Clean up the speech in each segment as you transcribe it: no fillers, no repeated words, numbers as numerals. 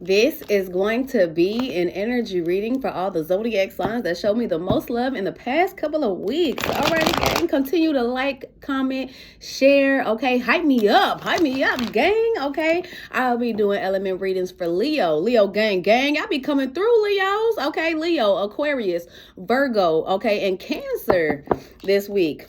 This is going to be an energy reading for all the zodiac signs that showed me the most love in the past couple of weeks. All right, gang, continue to like, comment, share, okay? Hype me up, gang, okay? I'll be doing element readings for Leo gang. I'll be coming through, Leos, okay? Leo, Aquarius, Virgo, okay, and Cancer this week.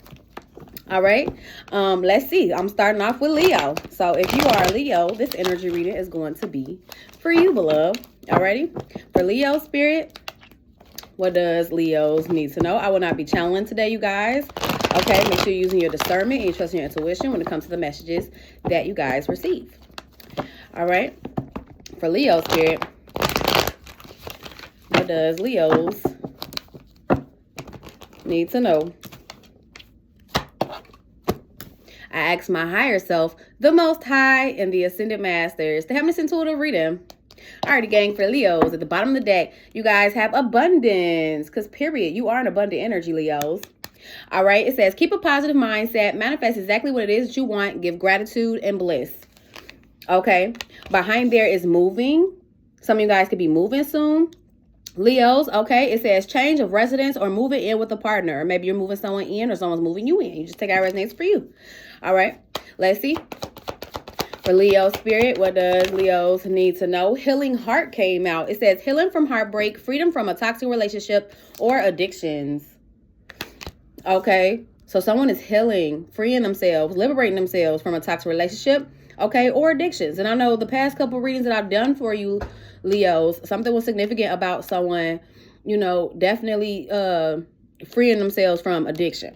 All right, let's see. I'm starting off with Leo. So if you are a Leo, this energy reading is going to be for you, beloved. Alrighty, for Leo spirit, what does Leos need to know? I will not be channeling today, you guys. Okay, make sure you're using your discernment and you're trusting your intuition when it comes to the messages that you guys receive. All right, for Leo spirit, what does Leos need to know? I asked my higher self, the Most High, and the Ascended Masters to help me intuitive reading. Alrighty, gang, for Leos, at the bottom of the deck, you guys have abundance. Because, period, you are an abundant energy, Leos. All right, it says, keep a positive mindset. Manifest exactly what it is that you want. Give gratitude and bliss. Okay, behind there is moving. Some of you guys could be moving soon. Leos, okay, it says change of residence or moving in with a partner. Or maybe you're moving someone in or someone's moving you in. You just take out resonates for you. All right, let's see. For Leo spirit, what does Leos need to know? Healing heart came out. It says healing from heartbreak, freedom from a toxic relationship or addictions. Okay, so someone is healing, freeing themselves, liberating themselves from a toxic relationship, okay, or addictions. And I know the past couple readings that I've done for you, Leos, something was significant about someone, you know, definitely freeing themselves from addiction.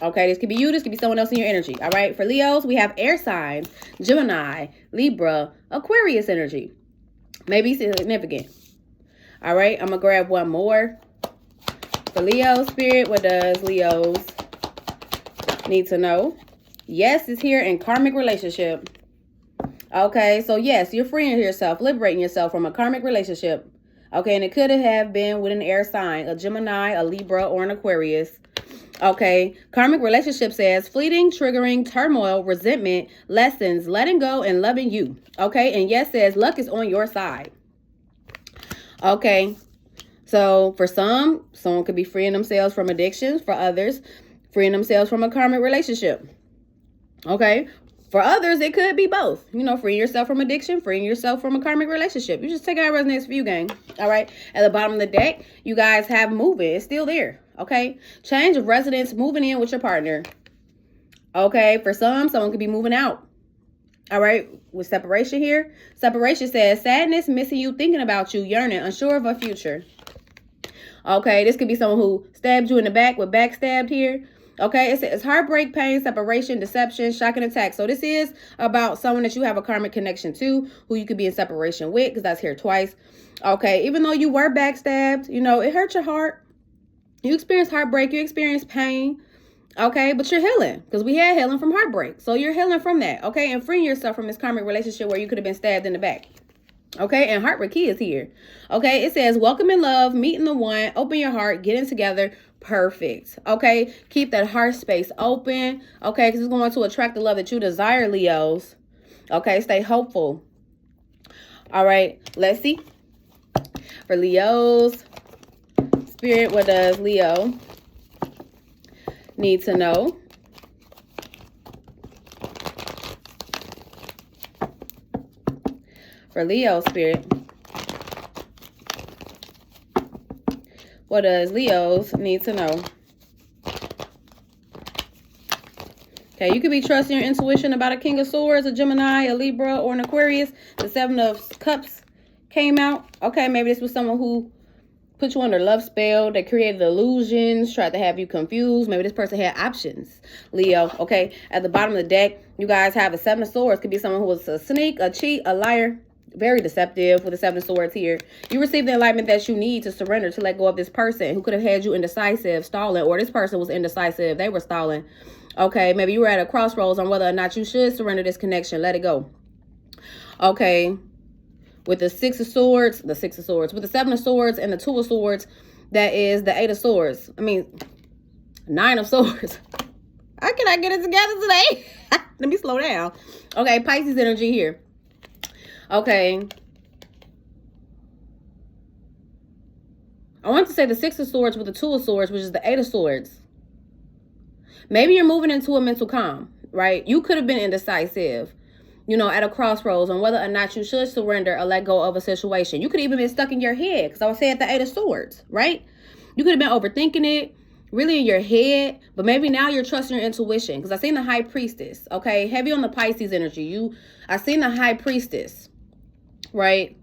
Okay, this could be you, this could be someone else in your energy. All right, for Leos, we have air signs, Gemini, Libra, Aquarius energy. Maybe significant. All right, I'm going to grab one more. For Leo spirit, what does Leos need to know? Yes is here in karmic relationship. Okay, so yes, you're freeing yourself, liberating yourself from a karmic relationship. Okay, and it could have been with an air sign, a Gemini, a Libra, or an Aquarius. Okay, karmic relationship says fleeting, triggering, turmoil, resentment, lessons, letting go, and loving you. Okay, and yes says luck is on your side. Okay, so for some, someone could be freeing themselves from addictions. For others, freeing themselves from a karmic relationship. Okay, for others, it could be both. You know, freeing yourself from addiction, freeing yourself from a karmic relationship. You just take out resonates for you, gang. All right, at the bottom of the deck, you guys have moving. It's still there. Okay, change of residence, moving in with your partner. Okay, for some, someone could be moving out. All right, with separation here. Separation says sadness, missing you, thinking about you, yearning, unsure of a future. Okay, this could be someone who stabbed you in the back with backstabbed here. Okay, it says heartbreak, pain, separation, deception, shock, and attack. So this is about someone that you have a karmic connection to, who you could be in separation with, because that's here twice. Okay, even though you were backstabbed, you know, it hurt your heart. You experienced heartbreak, you experienced pain, okay? But you're healing, because we had healing from heartbreak. So you're healing from that, okay? And freeing yourself from this karmic relationship where you could have been stabbed in the back. Okay, and heart key is here. Okay, it says welcome in love, meeting the one, open your heart, getting together, perfect. Okay, keep that heart space open, okay? Because it's going to attract the love that you desire, Leos. Okay, stay hopeful. All right, let's see. For Leos spirit, what does Leo need to know? For Leo spirit, what does Leos need to know? Okay, you could be trusting your intuition about a King of Swords, a Gemini, a Libra, or an Aquarius. The Seven of Cups came out. Okay, maybe this was someone who put you under love spell. They created illusions, tried to have you confused. Maybe this person had options, Leo. Okay, at the bottom of the deck, you guys have a Seven of Swords. Could be someone who was a sneak, a cheat, a liar. Very deceptive with the Seven of Swords here. You received the enlightenment that you need to surrender, to let go of this person who could have had you indecisive, stalling, or this person was indecisive. They were stalling. Okay, maybe you were at a crossroads on whether or not you should surrender this connection. Let it go. Okay. With the Six of Swords, with the Seven of Swords and the Two of Swords, that is the Eight of Swords. I mean, Nine of Swords. How can I get it together today? Let me slow down. Okay, Pisces energy here. Okay. I want to say the Six of Swords with the Two of Swords, which is the Eight of Swords. Maybe you're moving into a mental calm, right? You could have been indecisive, you know, at a crossroads on whether or not you should surrender or let go of a situation. You could even been stuck in your head, because I was saying the Eight of Swords, right? You could have been overthinking it, really in your head, but maybe now you're trusting your intuition, because I seen the High Priestess, okay? Heavy on the Pisces energy. I seen the High Priestess, right?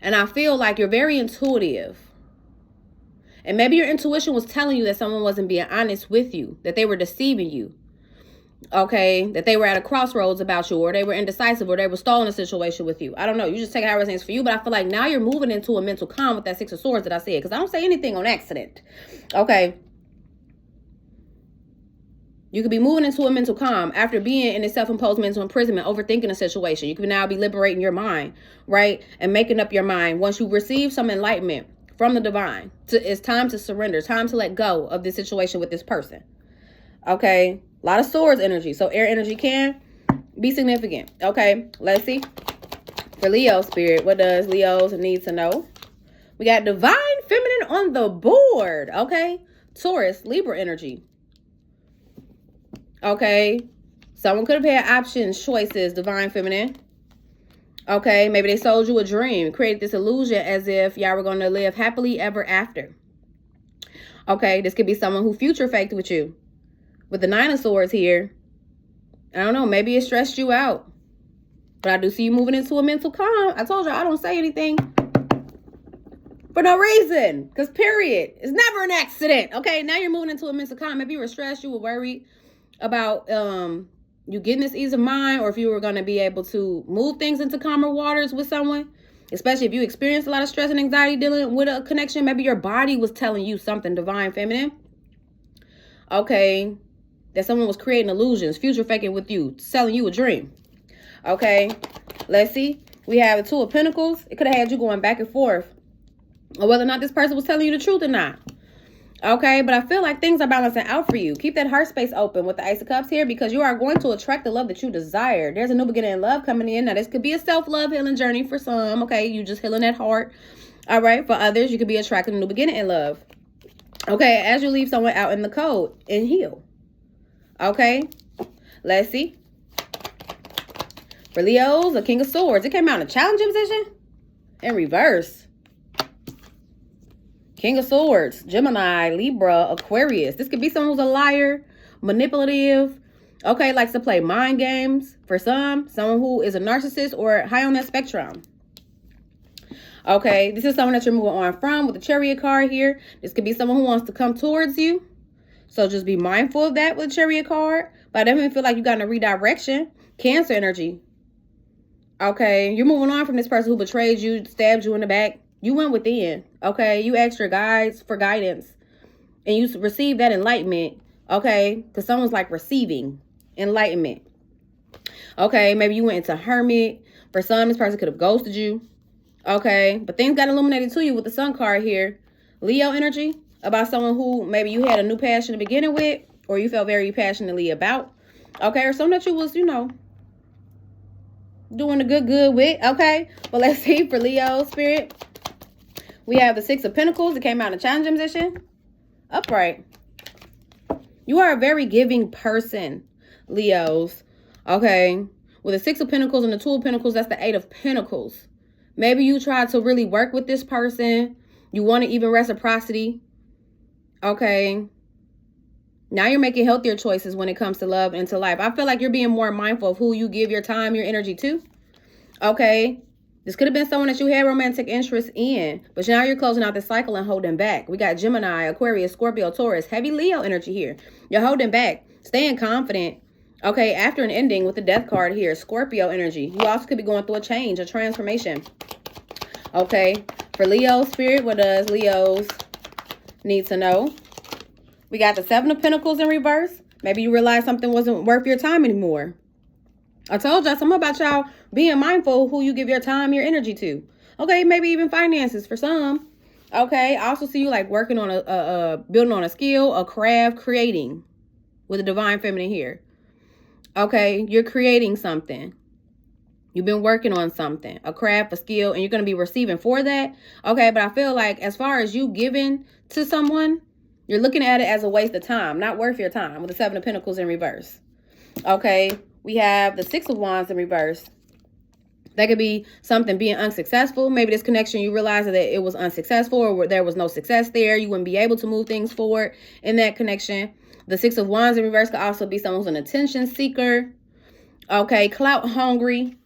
And I feel like you're very intuitive. And maybe your intuition was telling you that someone wasn't being honest with you, that they were deceiving you, okay? That they were at a crossroads about you, or they were indecisive, or they were stalling a situation with you. I don't know. You just take it how it resonates for you, but I feel like now you're moving into a mental calm with that Six of Swords that I said, because I don't say anything on accident, okay? You could be moving into a mental calm after being in a self-imposed mental imprisonment, overthinking a situation. You could now be liberating your mind, right? And making up your mind once you receive some enlightenment from the divine. It's time to surrender. Time to let go of this situation with this person. Okay? A lot of swords energy. So air energy can be significant. Okay? Let's see. For Leo spirit, what does Leos need to know? We got divine feminine on the board. Okay? Taurus, Libra energy. Okay? Someone could have had options, choices, divine feminine. Okay, maybe they sold you a dream, created this illusion as if y'all were going to live happily ever after. Okay, this could be someone who future faked with you. With the Nine of Swords here, I don't know, maybe it stressed you out. But I do see you moving into a mental calm. I told you I don't say anything for no reason. Because period, it's never an accident. Okay, now you're moving into a mental calm. Maybe you were stressed, you were worried about you getting this ease of mind, or if you were going to be able to move things into calmer waters with someone, especially if you experienced a lot of stress and anxiety dealing with a connection. Maybe your body was telling you something, divine feminine. Okay, that someone was creating illusions, future faking with you, selling you a dream. Okay, let's see. We have the Two of Pentacles. It could have had you going back and forth or whether or not this person was telling you the truth or not. Okay, but I feel like things are balancing out for you. Keep that heart space open with the Ace of Cups here, because you are going to attract the love that you desire. There's a new beginning in love coming in. Now, this could be a self-love healing journey for some. Okay, you just healing that heart. All right, for others, you could be attracting a new beginning in love. Okay, as you leave someone out in the cold and heal. Okay, let's see. For Leos, the King of Swords. It came out in a challenging position in reverse. King of Swords, Gemini, Libra, Aquarius. This could be someone who's a liar, manipulative, okay, likes to play mind games. For some, someone who is a narcissist or high on that spectrum. Okay, this is someone that you're moving on from with the Chariot card here. This could be someone who wants to come towards you. So just be mindful of that with the Chariot card. But I definitely feel like you got in a redirection. Cancer energy. Okay, you're moving on from this person who betrayed you, stabbed you in the back. You went within, okay? You asked your guides for guidance, and you received that enlightenment, okay? Because someone's like receiving enlightenment. Okay, maybe you went into hermit. For some, this person could have ghosted you, okay? But things got illuminated to you with the Sun card here. Leo energy, about someone who maybe you had a new passion to begin with, or you felt very passionately about, okay? Or someone that you was, you know, doing a good with, okay? But let's see for Leo spirit. We have the Six of Pentacles. It came out in a challenging position. Upright. You are a very giving person, Leos. Okay. With the Six of Pentacles and the Two of Pentacles, that's the Eight of Pentacles. Maybe you tried to really work with this person. You wanted even reciprocity. Okay. Now you're making healthier choices when it comes to love and to life. I feel like you're being more mindful of who you give your time, your energy to. Okay. This could have been someone that you had romantic interest in, but now you're closing out the cycle and holding back. We got Gemini, Aquarius, Scorpio, Taurus, heavy Leo energy here. You're holding back, staying confident. Okay, after an ending with the Death card here, Scorpio energy. You also could be going through a change, a transformation. Okay, for Leo spirit, what does Leos need to know? We got the Seven of Pentacles in reverse. Maybe you realized something wasn't worth your time anymore. I told y'all something about y'all being mindful of who you give your time, your energy to. Okay, maybe even finances for some. Okay, I also see you like working on building on a skill, a craft, creating with the divine feminine here. Okay, you're creating something. You've been working on something, a craft, a skill, and you're going to be receiving for that. Okay, but I feel like as far as you giving to someone, you're looking at it as a waste of time, not worth your time, with the Seven of Pentacles in reverse. Okay, we have the Six of Wands in reverse. That could be something being unsuccessful. Maybe this connection, you realize that it was unsuccessful, or there was no success there. You wouldn't be able to move things forward in that connection. The Six of Wands in reverse could also be someone who's an attention seeker. Okay, clout hungry.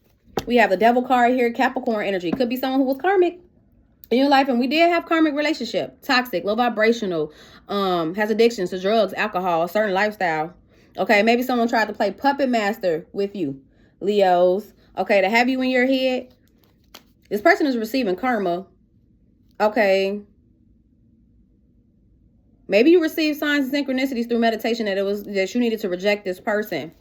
We have the Devil card here, Capricorn energy. Could be someone who was karmic in your life, and we did have karmic relationship. Toxic, low vibrational, has addictions to drugs, alcohol, a certain lifestyle. Okay, maybe someone tried to play puppet master with you, Leos. Okay, to have you in your head. This person is receiving karma. Okay. Maybe you received signs and synchronicities through meditation that you needed to reject this person.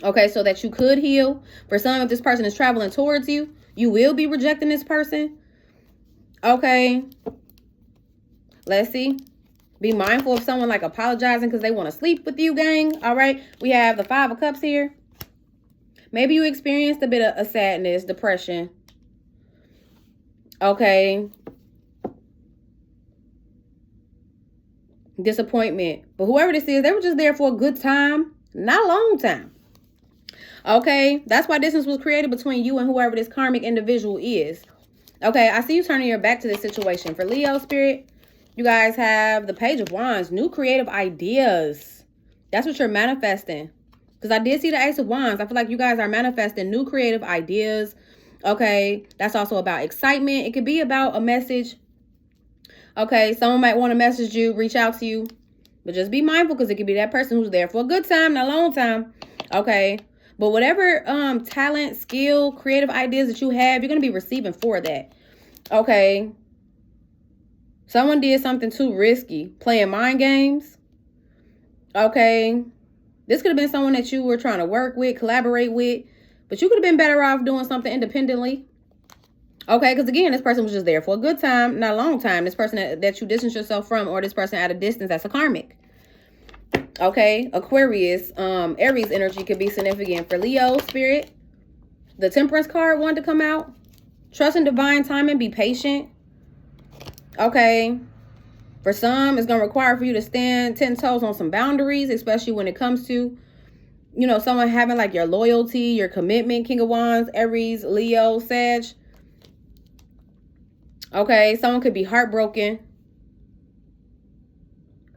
Okay, so that you could heal. For some, if this person is traveling towards you, you will be rejecting this person. Okay. Let's see. Be mindful of someone like apologizing because they want to sleep with you, gang. All right. We have the Five of Cups here. Maybe you experienced a bit of a sadness, depression. Okay. Disappointment. But whoever this is, they were just there for a good time, not a long time. Okay. That's why distance was created between you and whoever this karmic individual is. Okay. I see you turning your back to this situation. For Leo spirit, you guys have the Page of Wands. New creative ideas. That's what you're manifesting. Because I did see the Ace of Wands. I feel like you guys are manifesting new creative ideas. Okay. That's also about excitement. It could be about a message. Okay. Someone might want to message you, reach out to you. But just be mindful because it could be that person who's there for a good time, not a long time. Okay. But whatever talent, skill, creative ideas that you have, you're going to be receiving for that. Okay. Someone did something too risky. Playing mind games. Okay. This could have been someone that you were trying to work with, collaborate with, but you could have been better off doing something independently. Okay, because again, this person was just there for a good time, not a long time. This person that you distance yourself from, or this person at a distance, that's a karmic. Okay, Aquarius, Aries energy could be significant for Leo spirit. The Temperance card wanted to come out. Trust in divine timing, be patient. Okay. For some, it's going to require for you to stand 10 toes on some boundaries, especially when it comes to, you know, someone having like your loyalty, your commitment. King of Wands, Aries, Leo, Sag. Okay, someone could be heartbroken.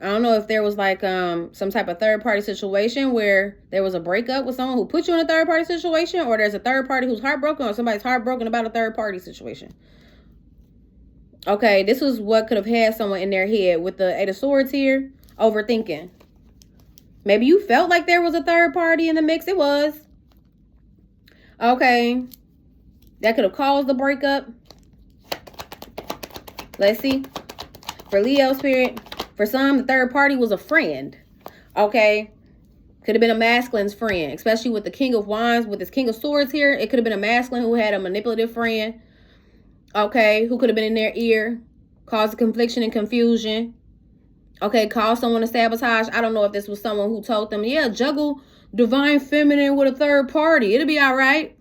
I don't know if there was like some type of third party situation where there was a breakup with someone who put you in a third party situation, or there's a third party who's heartbroken, or somebody's heartbroken about a third party situation. Okay, this was what could have had someone in their head with the Eight of Swords here. Overthinking. Maybe you felt like there was a third party in the mix. It was. Okay. That could have caused the breakup. Let's see. For Leo spirit, for some, the third party was a friend. Okay. Could have been a masculine's friend, especially with the King of Wands, with this King of Swords here. It could have been a masculine who had a manipulative friend. Okay, who could have been in their ear, caused confliction and confusion. Okay, caused someone to sabotage. I don't know if this was someone who told them, yeah, juggle divine feminine with a third party. It'll be all right.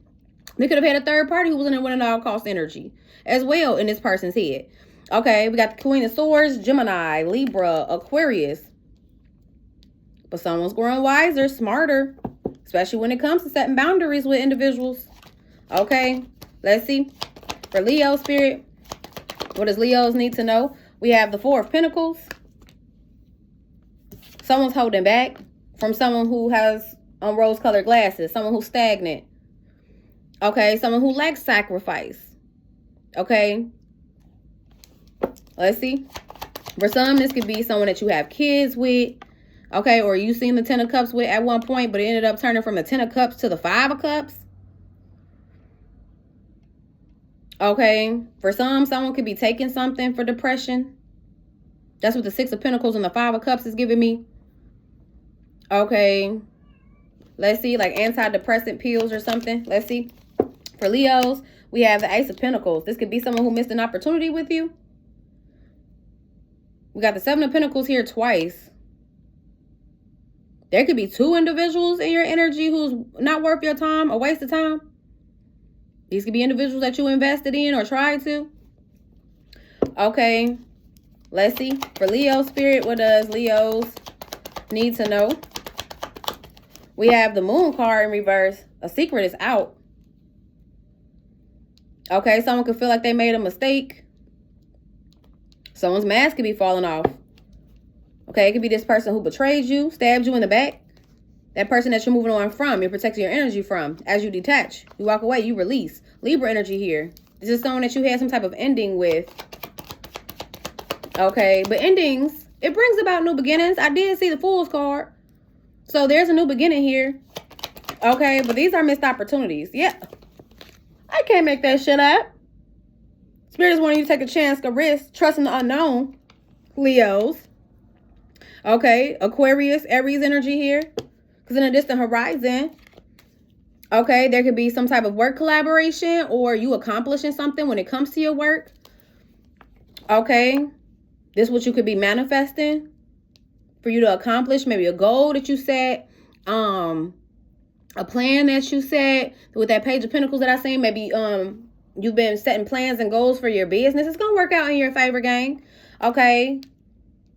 They could have had a third party who was in a win at all cost energy as well in this person's head. Okay, we got the Queen of Swords, Gemini, Libra, Aquarius. But someone's growing wiser, smarter, especially when it comes to setting boundaries with individuals. Okay, let's see. For Leo spirit, what does Leos need to know? We have the Four of Pentacles. Someone's holding back from someone who has rose-colored glasses. Someone who's stagnant. Okay, someone who lacks sacrifice. Okay. Let's see. For some, this could be someone that you have kids with. Okay, or you seen the Ten of Cups with at one point, but it ended up turning from the Ten of Cups to the Five of Cups. Okay, for some, someone could be taking something for depression. That's what the Six of Pentacles and the Five of Cups is giving me. Okay, let's see, like antidepressant pills or something. Let's see. For Leos, we have the Ace of Pentacles. This could be someone who missed an opportunity with you. We got the Seven of Pentacles here twice. There could be two individuals in your energy who's not worth your time, a waste of time. These could be individuals that you invested in or tried to. Okay. Let's see. For Leo spirit, what does Leos need to know? We have the Moon card in reverse. A secret is out. Okay, someone could feel like they made a mistake. Someone's mask could be falling off. Okay, it could be this person who betrayed you, stabbed you in the back. That person that you're moving on from, you're protecting your energy from. As you detach, you walk away, you release. Libra energy here. This is someone that you had some type of ending with. Okay, but endings, it brings about new beginnings. I did see the Fool's card. So there's a new beginning here. Okay, but these are missed opportunities. Yeah. I can't make that shit up. Spirit is wanting you to take a chance, a risk, trusting the unknown. Leos. Okay, Aquarius, Aries energy here. Because in a distant horizon, okay, there could be some type of work collaboration or you accomplishing something when it comes to your work. Okay, this is what you could be manifesting for you to accomplish. Maybe a goal that you set, a plan that you set with that Page of Pentacles that I seen. Maybe you've been setting plans and goals for your business. It's going to work out in your favor, gang. Okay,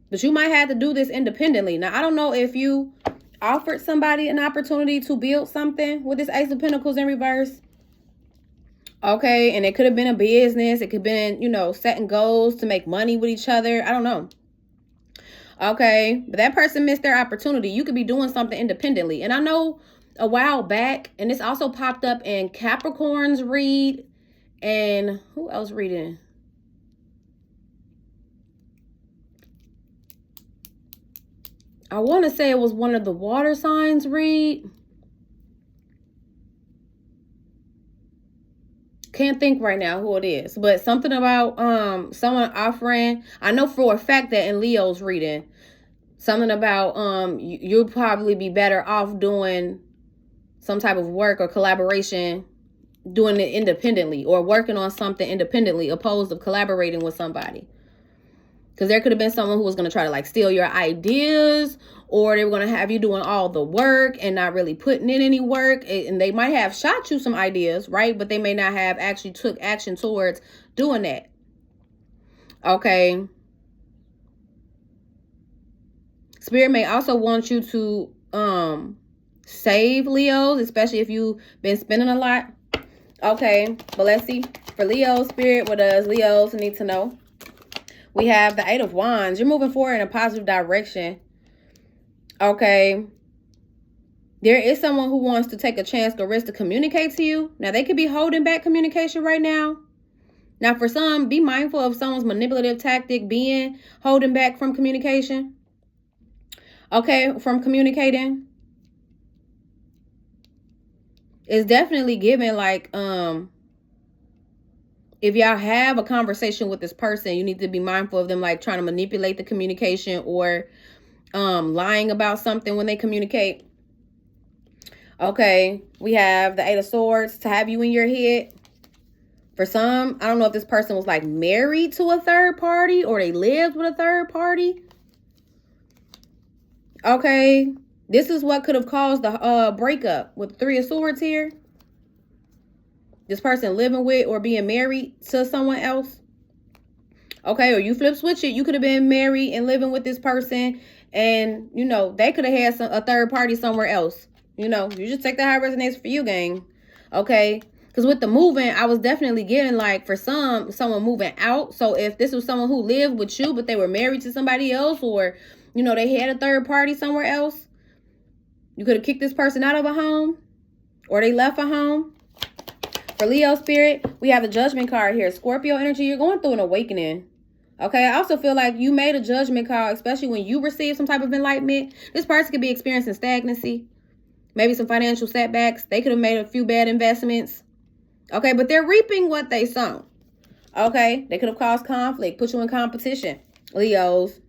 but you might have to do this independently. Now, I don't know if you offered somebody an opportunity to build something with this Ace of Pentacles in reverse. Okay, and it could have been a business. It could have been, you know, setting goals to make money with each other. I don't know. Okay, but that person missed their opportunity. You could be doing something independently. And I know a while back, and this also popped up in Capricorn's read. And who else reading? I want to say it was one of the water signs read. Can't think right now who it is, but something about someone offering. I know for a fact that in Leo's reading, something about you'll probably be better off doing some type of work or collaboration, doing it independently or working on something independently opposed to collaborating with somebody. Because there could have been someone who was going to try to like steal your ideas, or they were going to have you doing all the work and not really putting in any work. And they might have shot you some ideas, right? But they may not have actually took action towards doing that. Okay. Spirit may also want you to save Leos, especially if you've been spending a lot. Okay, but let's see. For Leo Spirit, what does Leos need to know? We have the Eight of Wands. You're moving forward in a positive direction. Okay. There is someone who wants to take a chance or risk to communicate to you. Now, they could be holding back communication right now. Now, for some, be mindful of someone's manipulative tactic being holding back from communication. Okay, from communicating. It's definitely given like, if y'all have a conversation with this person, you need to be mindful of them like trying to manipulate the communication or lying about something when they communicate. Okay, we have the Eight of Swords to have you in your head. For some, I don't know if this person was like married to a third party or they lived with a third party. Okay, this is what could have caused the breakup with the Three of Swords here. This person living with or being married to someone else. Okay, or you flip switch it. You could have been married and living with this person. And, you know, they could have had a third party somewhere else. You know, you just take that how it resonates for you, gang. Okay, because with the moving, I was definitely getting like for someone moving out. So if this was someone who lived with you, but they were married to somebody else, or, you know, they had a third party somewhere else, you could have kicked this person out of a home or they left a home. For Leo Spirit, we have the Judgment card here. Scorpio energy, you're going through an awakening. Okay, I also feel like you made a judgment call, especially when you receive some type of enlightenment. This person could be experiencing stagnancy, maybe some financial setbacks. They could have made a few bad investments. Okay, but they're reaping what they sown. Okay, they could have caused conflict, put you in competition. Leos.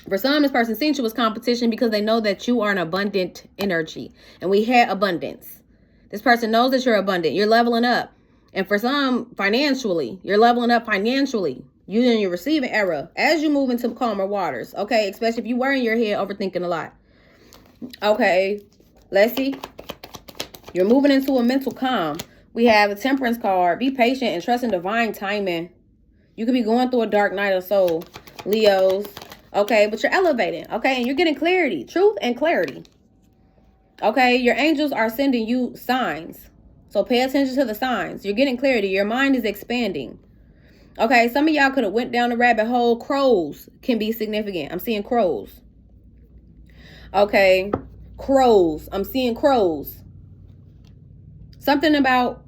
For some, this person seen you as competition because they know that you are an abundant energy. And we had abundance. This person knows that you're abundant. You're leveling up. And for some, financially, you're leveling up financially. You're in your receiving era as you move into calmer waters. Okay, especially if you were in your head overthinking a lot. Okay, let's see. You're moving into a mental calm. We have a Temperance card. Be patient and trust in divine timing. You could be going through a dark night of soul, Leos. Okay, but you're elevating. Okay, and you're getting clarity, truth and clarity. Okay, your angels are sending you signs. So pay attention to the signs. You're getting clarity. Your mind is expanding. Okay, some of y'all could have went down the rabbit hole. Crows can be significant. I'm seeing crows. Okay, crows. I'm seeing crows. Something about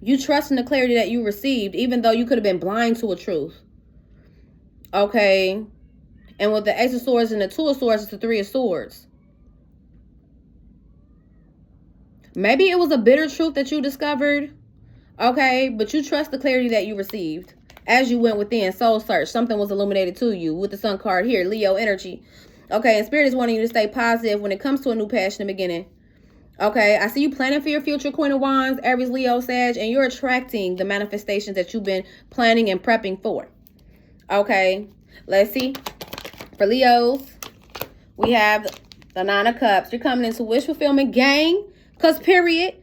you trusting the clarity that you received, even though you could have been blind to a truth. Okay, and with the Ace of Swords and the Two of Swords, it's the Three of Swords. Maybe it was a bitter truth that you discovered. Okay, but you trust the clarity that you received as you went within. Soul search. Something was illuminated to you with the Sun card here. Leo energy. Okay, and Spirit is wanting you to stay positive when it comes to a new passion beginning. Okay, I see you planning for your future, Queen of Wands, Aries, Leo, Sag, and you're attracting the manifestations that you've been planning and prepping for. Okay, let's see. For Leos, we have the Nine of Cups. You're coming into wish fulfillment, gang. Because period.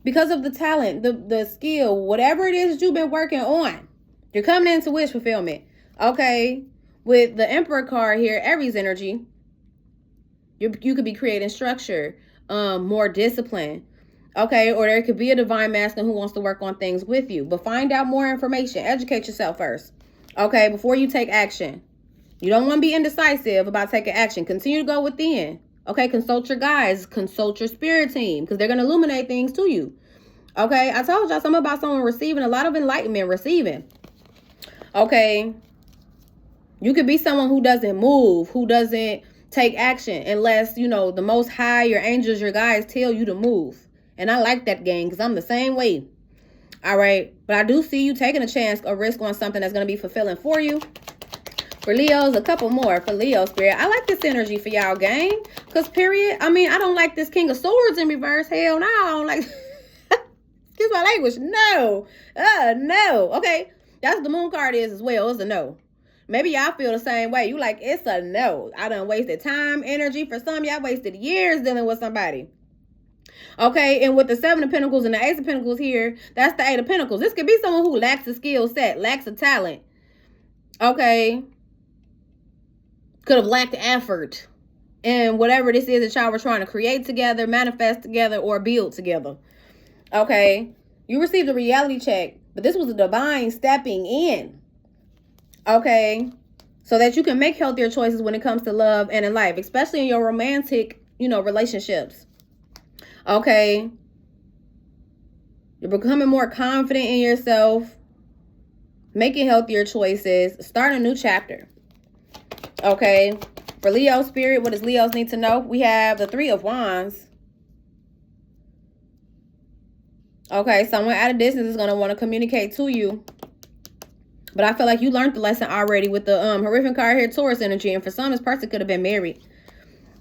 Because of the talent, the skill, whatever it is that you've been working on. You're coming into wish fulfillment. Okay, with the Emperor card here, Aries energy. You could be creating structure, more discipline. Okay, or there could be a divine masculine who wants to work on things with you. But find out more information. Educate yourself first. Okay, before you take action. You don't want to be indecisive about taking action. Continue to go within. Okay, consult your guides. Consult your spirit team because they're going to illuminate things to you. Okay, I told y'all something about someone receiving a lot of enlightenment. Receiving. Okay, you could be someone who doesn't move, who doesn't take action unless, you know, the Most High, your angels, your guides tell you to move. And I like that, gang, because I'm the same way. All right. But I do see you taking a chance or risk on something that's going to be fulfilling for you. For Leos, a couple more for Leo Spirit. I like this energy for y'all, gang. Because period, I mean, I don't like this King of Swords in reverse. Hell no, I don't like... Excuse my language. No. No. Okay. That's what the moon card is as well. It's a no. Maybe y'all feel the same way. You like, it's a no. I done wasted time, energy. For some, y'all wasted years dealing with somebody. Okay, and with the Seven of Pentacles and the Ace of Pentacles here, that's the Eight of Pentacles. This could be someone who lacks a skill set, lacks a talent. Okay. Could have lacked effort. And whatever this is that y'all were trying to create together, manifest together, or build together. Okay. You received a reality check, but this was a divine stepping in. Okay, so that you can make healthier choices when it comes to love and in life, especially in your romantic, you know, relationships. Okay, you're becoming more confident in yourself, making healthier choices, start a new chapter. Okay, for Leo Spirit, what does Leos need to know? We have the Three of Wands. Okay, someone at a distance is going to want to communicate to you. But I feel like you learned the lesson already with the horrific card here, Taurus energy. And for some, this person could have been married.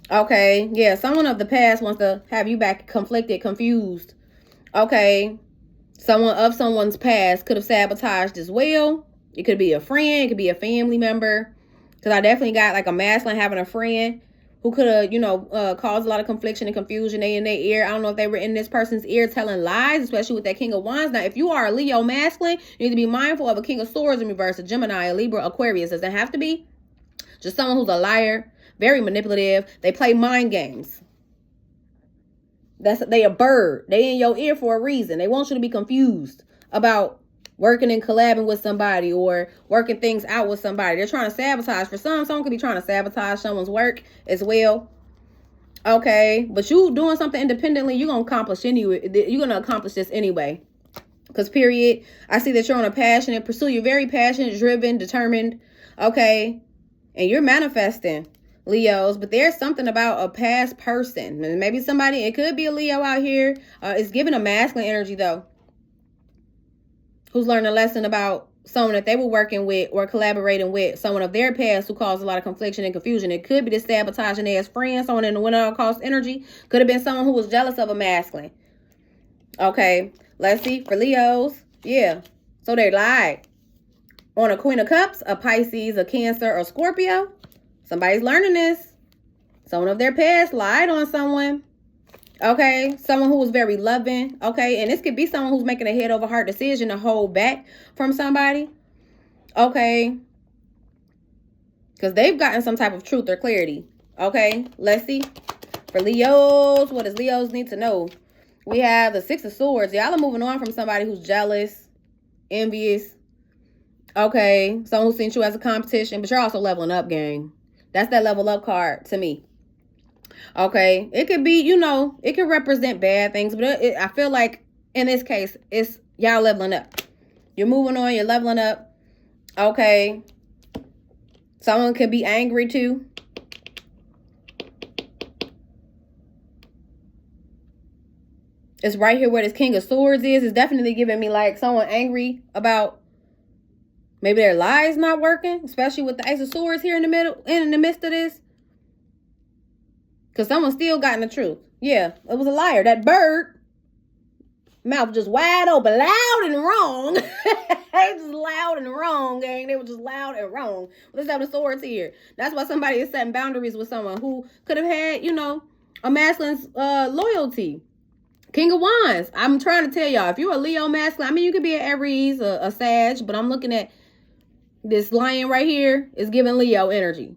Okay. Yeah. Someone of the past wants to have you back conflicted, confused. Okay. Someone of someone's past could have sabotaged as well. It could be a friend. It could be a family member. Because I definitely got like a masculine having a friend who could have, you know, caused a lot of confliction and confusion. They in their ear. I don't know if they were in this person's ear telling lies, especially with that King of Wands. Now, if you are a Leo masculine, you need to be mindful of a King of Swords in reverse, a Gemini, a Libra, Aquarius. Doesn't have to be. Just someone who's a liar, very manipulative. They play mind games. They a bird. They in your ear for a reason. They want you to be confused about working and collabing with somebody or working things out with somebody. They're trying to sabotage. For someone could be trying to sabotage someone's work as well. Okay, but you doing something independently, you're going to accomplish anyway. You're going to accomplish this anyway. Because period, I see that you're on a passionate pursuit. You're very passionate, driven, determined. Okay, and you're manifesting, Leos. But there's something about a past person. Maybe somebody, it could be a Leo out here. It's giving a masculine energy though, who's learned a lesson about someone that they were working with or collaborating with, someone of their past who caused a lot of confliction and confusion. It could be this sabotaging as friend, someone in the winner all cost energy. Could have been someone who was jealous of a masculine. Okay, let's see. For Leos, yeah. So they lied on a Queen of Cups, a Pisces, a Cancer, or Scorpio. Somebody's learning this. Someone of their past lied on someone. Okay, someone who was very loving. Okay, and this could be someone who's making a head over heart decision to hold back from somebody. Okay, because they've gotten some type of truth or clarity. Okay, let's see. For Leos, what does Leos need to know? We have the Six of Swords. Y'all are moving on from somebody who's jealous, envious. Okay, someone who sees you as a competition, but you're also leveling up, gang. That's that level up card to me. Okay, it could be, you know, it can represent bad things, but I feel like in this case, it's y'all leveling up. You're moving on, you're leveling up. Okay, someone could be angry too. It's right here where this King of Swords is. It's definitely giving me like someone angry about maybe their lies not working, especially with the Ace of Swords here in the middle, in the midst of this. Because someone still gotten the truth. Yeah, it was a liar. That bird mouth just wide open, loud and wrong. Just loud and wrong, gang. They were just loud and wrong. Let's have the swords here. That's why somebody is setting boundaries with someone who could have had, you know, a masculine's loyalty. King of Wands. I'm trying to tell y'all, if you're a Leo masculine, I mean, you could be an Aries, a Sag, but I'm looking at this lion right here is giving Leo energy.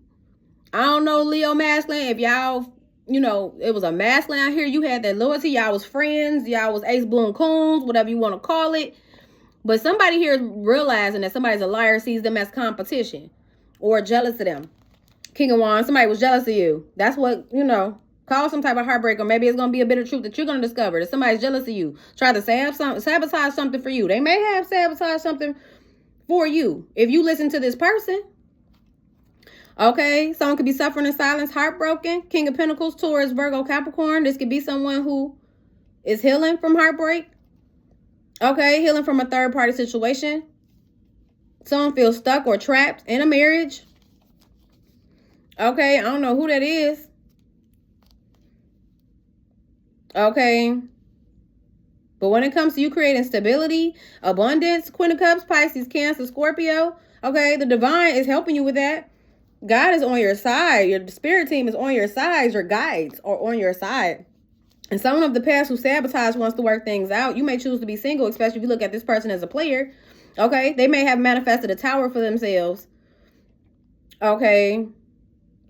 I don't know Leo masculine. If y'all, you know, it was a masculine out here, you had that loyalty. Y'all was friends. Y'all was ace, blue, and coons, whatever you want to call it. But somebody here is realizing that somebody's a liar, sees them as competition or jealous of them. King of Wands, somebody was jealous of you. That's what, you know, cause some type of heartbreak, or maybe it's going to be a bit of truth that you're going to discover, that somebody's jealous of you. Try to sabotage something for you. They may have sabotaged something for you if you listen to this person. Okay, someone could be suffering in silence, heartbroken. King of Pentacles, Taurus, Virgo, Capricorn. This could be someone who is healing from heartbreak. Okay, healing from a third-party situation. Someone feels stuck or trapped in a marriage. Okay, I don't know who that is. Okay. But when it comes to you creating stability, abundance, Queen of Cups, Pisces, Cancer, Scorpio, okay, the divine is helping you with that. God is on your side. Your spirit team is on your side. Your guides are on your side. And someone of the past who sabotaged wants to work things out. You may choose to be single, especially if you look at this person as a player. Okay, they may have manifested a tower for themselves. Okay,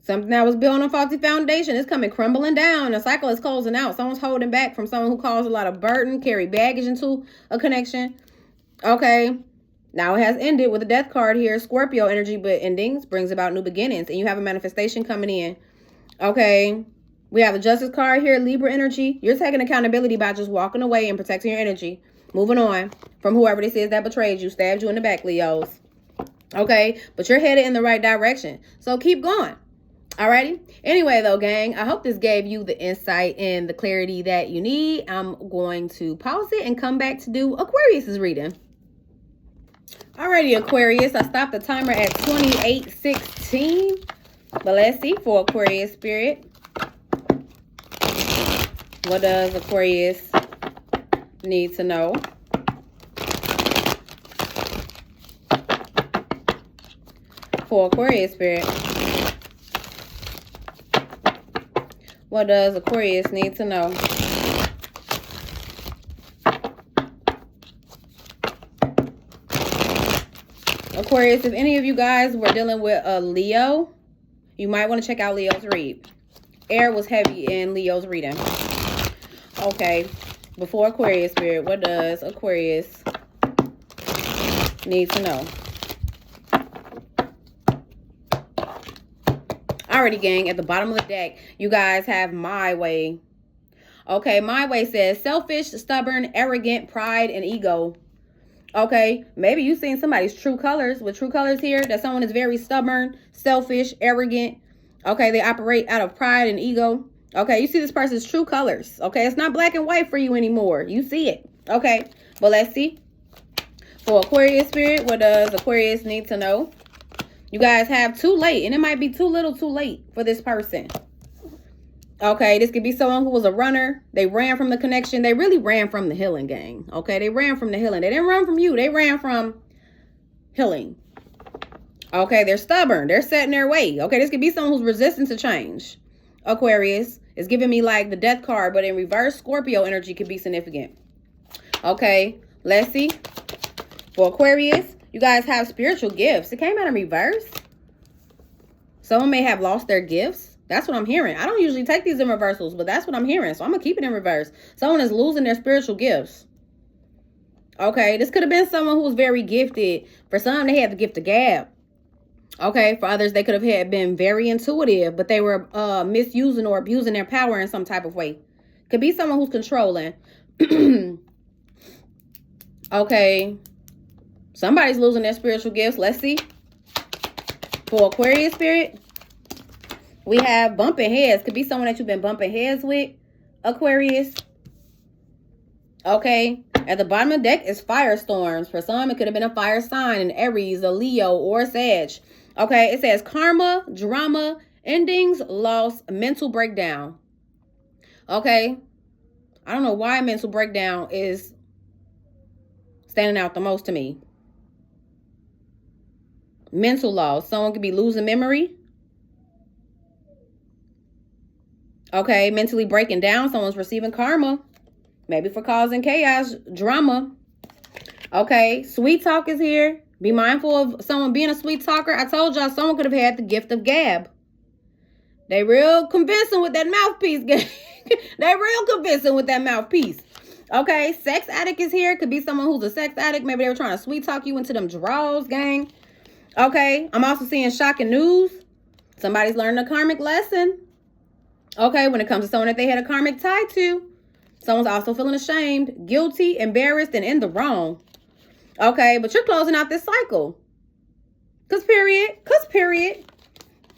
something that was built on a faulty foundation is coming crumbling down. The cycle is closing out. Someone's holding back from someone who caused a lot of burden, carry baggage into a connection. Okay, now it has ended with a death card here. Scorpio energy, but endings brings about new beginnings. And you have a manifestation coming in. Okay, we have a justice card here. Libra energy. You're taking accountability by just walking away and protecting your energy. Moving on from whoever this is that betrayed you, stabbed you in the back, Leos. Okay, but you're headed in the right direction. So keep going. Alrighty. Anyway, though, gang, I hope this gave you the insight and the clarity that you need. I'm going to pause it and come back to do Aquarius's reading. Alrighty, Aquarius. I stopped the timer at 28:16. But let's see for Aquarius spirit. What does Aquarius need to know? For Aquarius spirit. What does Aquarius need to know? Aquarius, if any of you guys were dealing with a Leo, you might want to check out Leo's read. Air was heavy in Leo's reading. Okay, before Aquarius spirit, what does Aquarius need to know? Alrighty, gang, at the bottom of the deck, you guys have My Way. Okay, My Way says selfish, stubborn, arrogant, pride, and ego. Okay, maybe you've seen somebody's true colors. With true colors here, that someone is very stubborn, selfish, arrogant. Okay, they operate out of pride and ego. Okay, you see this person's true colors. Okay, it's not black and white for you anymore. You see it. Okay, but let's see. For Aquarius spirit, what does Aquarius need to know? You guys have too late, and it might be too little too late for this person. Okay, this could be someone who was a runner. They ran from the connection. They really ran from the healing, gang. Okay, they ran from the healing. They didn't run from you. They ran from healing. Okay, they're stubborn. They're set in their way. Okay, this could be someone who's resistant to change. Aquarius. It's giving me like the death card, but in reverse, Scorpio energy could be significant. Okay, let's see. For Aquarius, you guys have spiritual gifts. It came out in reverse. Someone may have lost their gifts. That's what I'm hearing. I don't usually take these in reversals, but that's what I'm hearing. So I'm going to keep it in reverse. Someone is losing their spiritual gifts. Okay, this could have been someone who was very gifted. For some, they had the gift of gab. Okay, for others, they could have been very intuitive, but they were misusing or abusing their power in some type of way. Could be someone who's controlling. Okay, somebody's losing their spiritual gifts. Let's see. For Aquarius spirit, we have bumping heads. Could be someone that you've been bumping heads with, Aquarius. Okay, at the bottom of the deck is firestorms. For some, it could have been a fire sign, an Aries, a Leo, or a Sag. Okay, it says karma, drama, endings, loss, mental breakdown. Okay, I don't know why mental breakdown is standing out the most to me. Mental loss. Someone could be losing memory. Okay, mentally breaking down. Someone's receiving karma. Maybe for causing chaos, drama. Okay, sweet talk is here. Be mindful of someone being a sweet talker. I told y'all someone could have had the gift of gab. They real convincing with that mouthpiece. They real convincing with that mouthpiece. Okay, sex addict is here. Could be someone who's a sex addict. Maybe they were trying to sweet talk you into them draws, gang. Okay, I'm also seeing shocking news. Somebody's learning a karmic lesson. Okay, when it comes to someone that they had a karmic tie to. Someone's also feeling ashamed, guilty, embarrassed, and in the wrong. Okay, but you're closing out this cycle. Cause period.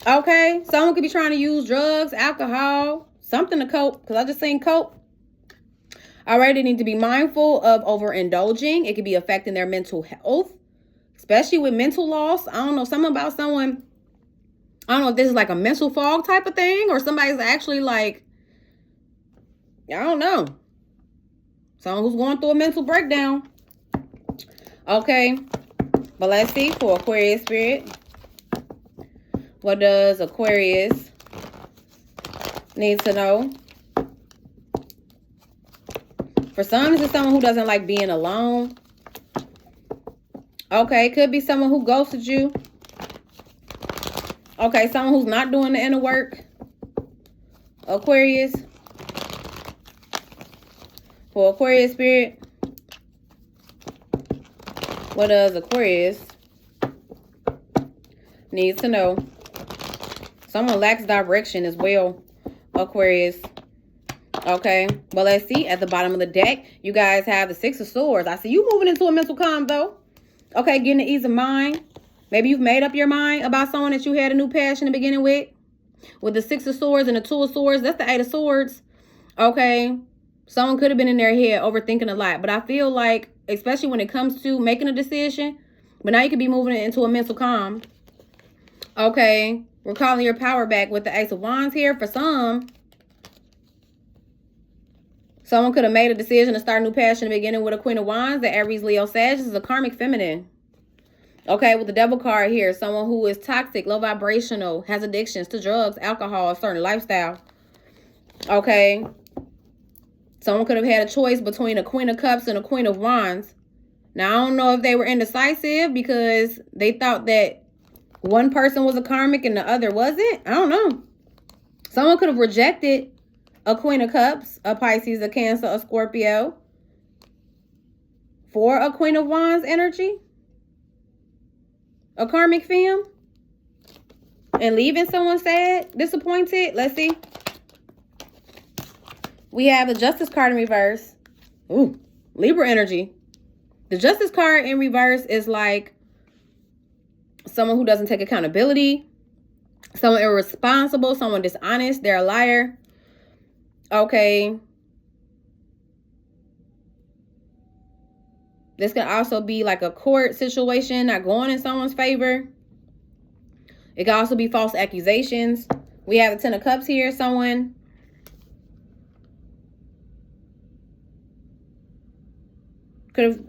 Okay, someone could be trying to use drugs, alcohol, something to cope. Because I just seen cope. All right, they need to be mindful of overindulging. It could be affecting their mental health. Especially with mental loss. I don't know, something about someone. I don't know if this is like a mental fog type of thing. Or somebody's actually like, I don't know. Someone who's going through a mental breakdown. Okay. But let's see for Aquarius spirit. What does Aquarius need to know? For some, this is someone who doesn't like being alone. Okay. Could be someone who ghosted you. Okay. Someone who's not doing the inner work. Aquarius. For Aquarius spirit, what does Aquarius need to know? Someone lacks direction as well, Aquarius. Okay, well, let's see. At the bottom of the deck, you guys have the Six of Swords. I see you moving into a mental calm, though. Okay, getting the ease of mind. Maybe you've made up your mind about someone that you had a new passion to beginning with. With the Six of Swords and the Two of Swords, that's the Eight of Swords. Okay. Someone could have been in their head overthinking a lot. But I feel like, especially when it comes to making a decision, but now you could be moving it into a mental calm. Okay. We're calling your power back with the Ace of Wands here. For some, someone could have made a decision to start a new passion beginning with a Queen of Wands. The Aries, Leo, Sag. This is a karmic feminine. Okay, with the Devil card here, someone who is toxic, low vibrational, has addictions to drugs, alcohol, a certain lifestyle. Okay. Someone could have had a choice between a Queen of Cups and a Queen of Wands. Now, I don't know if they were indecisive because they thought that one person was a karmic and the other wasn't. I don't know. Someone could have rejected a Queen of Cups, a Pisces, a Cancer, a Scorpio for a Queen of Wands energy. A karmic femme. And leaving someone sad, disappointed. Let's see. We have the Justice card in reverse. Ooh, Libra energy. The Justice card in reverse is like someone who doesn't take accountability. Someone irresponsible. Someone dishonest. They're a liar. Okay. This can also be like a court situation not going in someone's favor. It can also be false accusations. We have the Ten of Cups here. Someone could have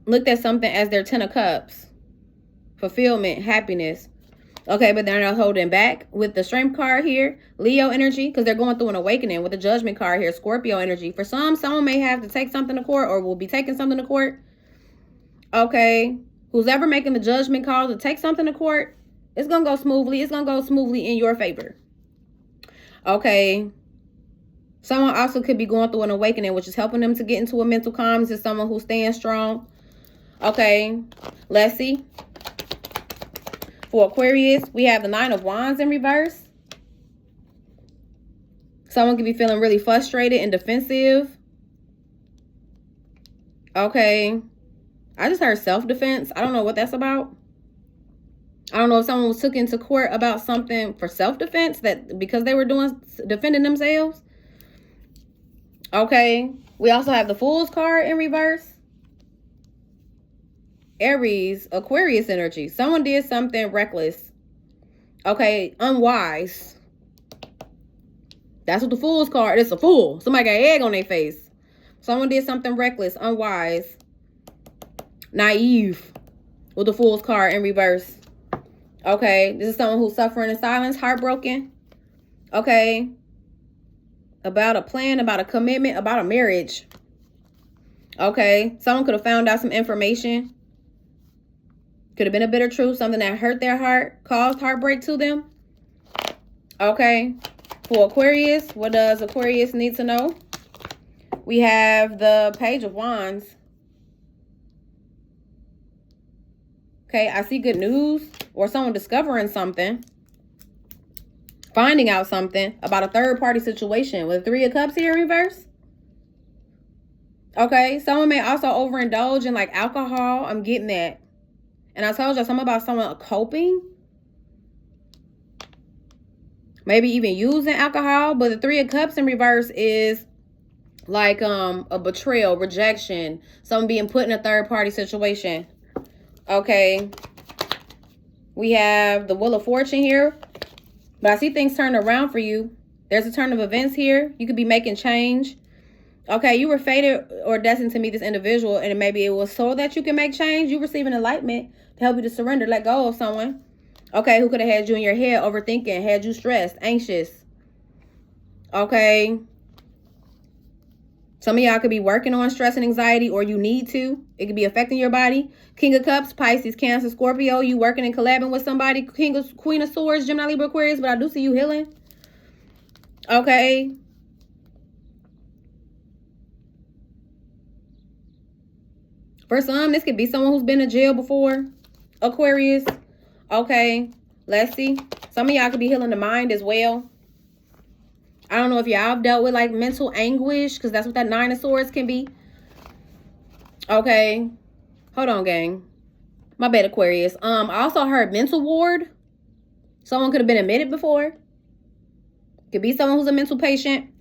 looked at something as their Ten of Cups. Fulfillment, happiness. Okay, but they're not holding back with the Strength card here. Leo energy, because they're going through an awakening with the Judgment card here. Scorpio energy. For some, someone may have to take something to court or will be taking something to court. Okay. Who's ever making the judgment call to take something to court, it's going to go smoothly. It's going to go smoothly in your favor. Okay. Someone also could be going through an awakening, which is helping them to get into a mental calm. This is someone who's staying strong. Okay. Let's see. For Aquarius, we have the Nine of Wands in reverse. Someone could be feeling really frustrated and defensive. Okay. I just heard self-defense. I don't know what that's about. I don't know if someone was took into court about something for self-defense, that because they were defending themselves. Okay. We also have the Fool's card in reverse. Aries, Aquarius energy. Someone did something reckless. Okay, unwise. That's what the Fool's card. It's a fool. Somebody got egg on their face. Someone did something reckless, unwise, naive with the Fool's card in reverse. Okay, this is someone who's suffering in silence, heartbroken. Okay, about a plan, about a commitment, about a marriage. Okay, someone could have found out some information. Could have been a bitter truth, something that hurt their heart, caused heartbreak to them. Okay. For Aquarius, what does Aquarius need to know? We have the Page of Wands. Okay, I see good news or someone discovering something. Finding out something about a third-party situation with Three of Cups here in reverse. Okay, someone may also overindulge in like alcohol. I'm getting that. And I told you something about someone coping. Maybe even using alcohol. But the Three of Cups in reverse is like a betrayal, rejection. Someone being put in a third-party situation. Okay. We have the Wheel of Fortune here. But I see things turn around for you. There's a turn of events here. You could be making change. Okay, you were fated or destined to meet this individual, and maybe it was so that you can make change. You receive an enlightenment to help you to surrender, let go of someone. Okay, who could have had you in your head, overthinking, had you stressed, anxious. Okay. Some of y'all could be working on stress and anxiety, or you need to. It could be affecting your body. King of Cups, Pisces, Cancer, Scorpio. You working and collabing with somebody. Queen of Swords, Gemini, Libra, Aquarius. But I do see you healing. Okay. For some, this could be someone who's been in jail before. Aquarius. Okay. Let's see. Some of y'all could be healing the mind as well. I don't know if y'all have dealt with like mental anguish, because that's what that Nine of Swords can be. Okay. Hold on, gang. My bad, Aquarius. I also heard mental ward. Someone could have been admitted before. Could be someone who's a mental patient.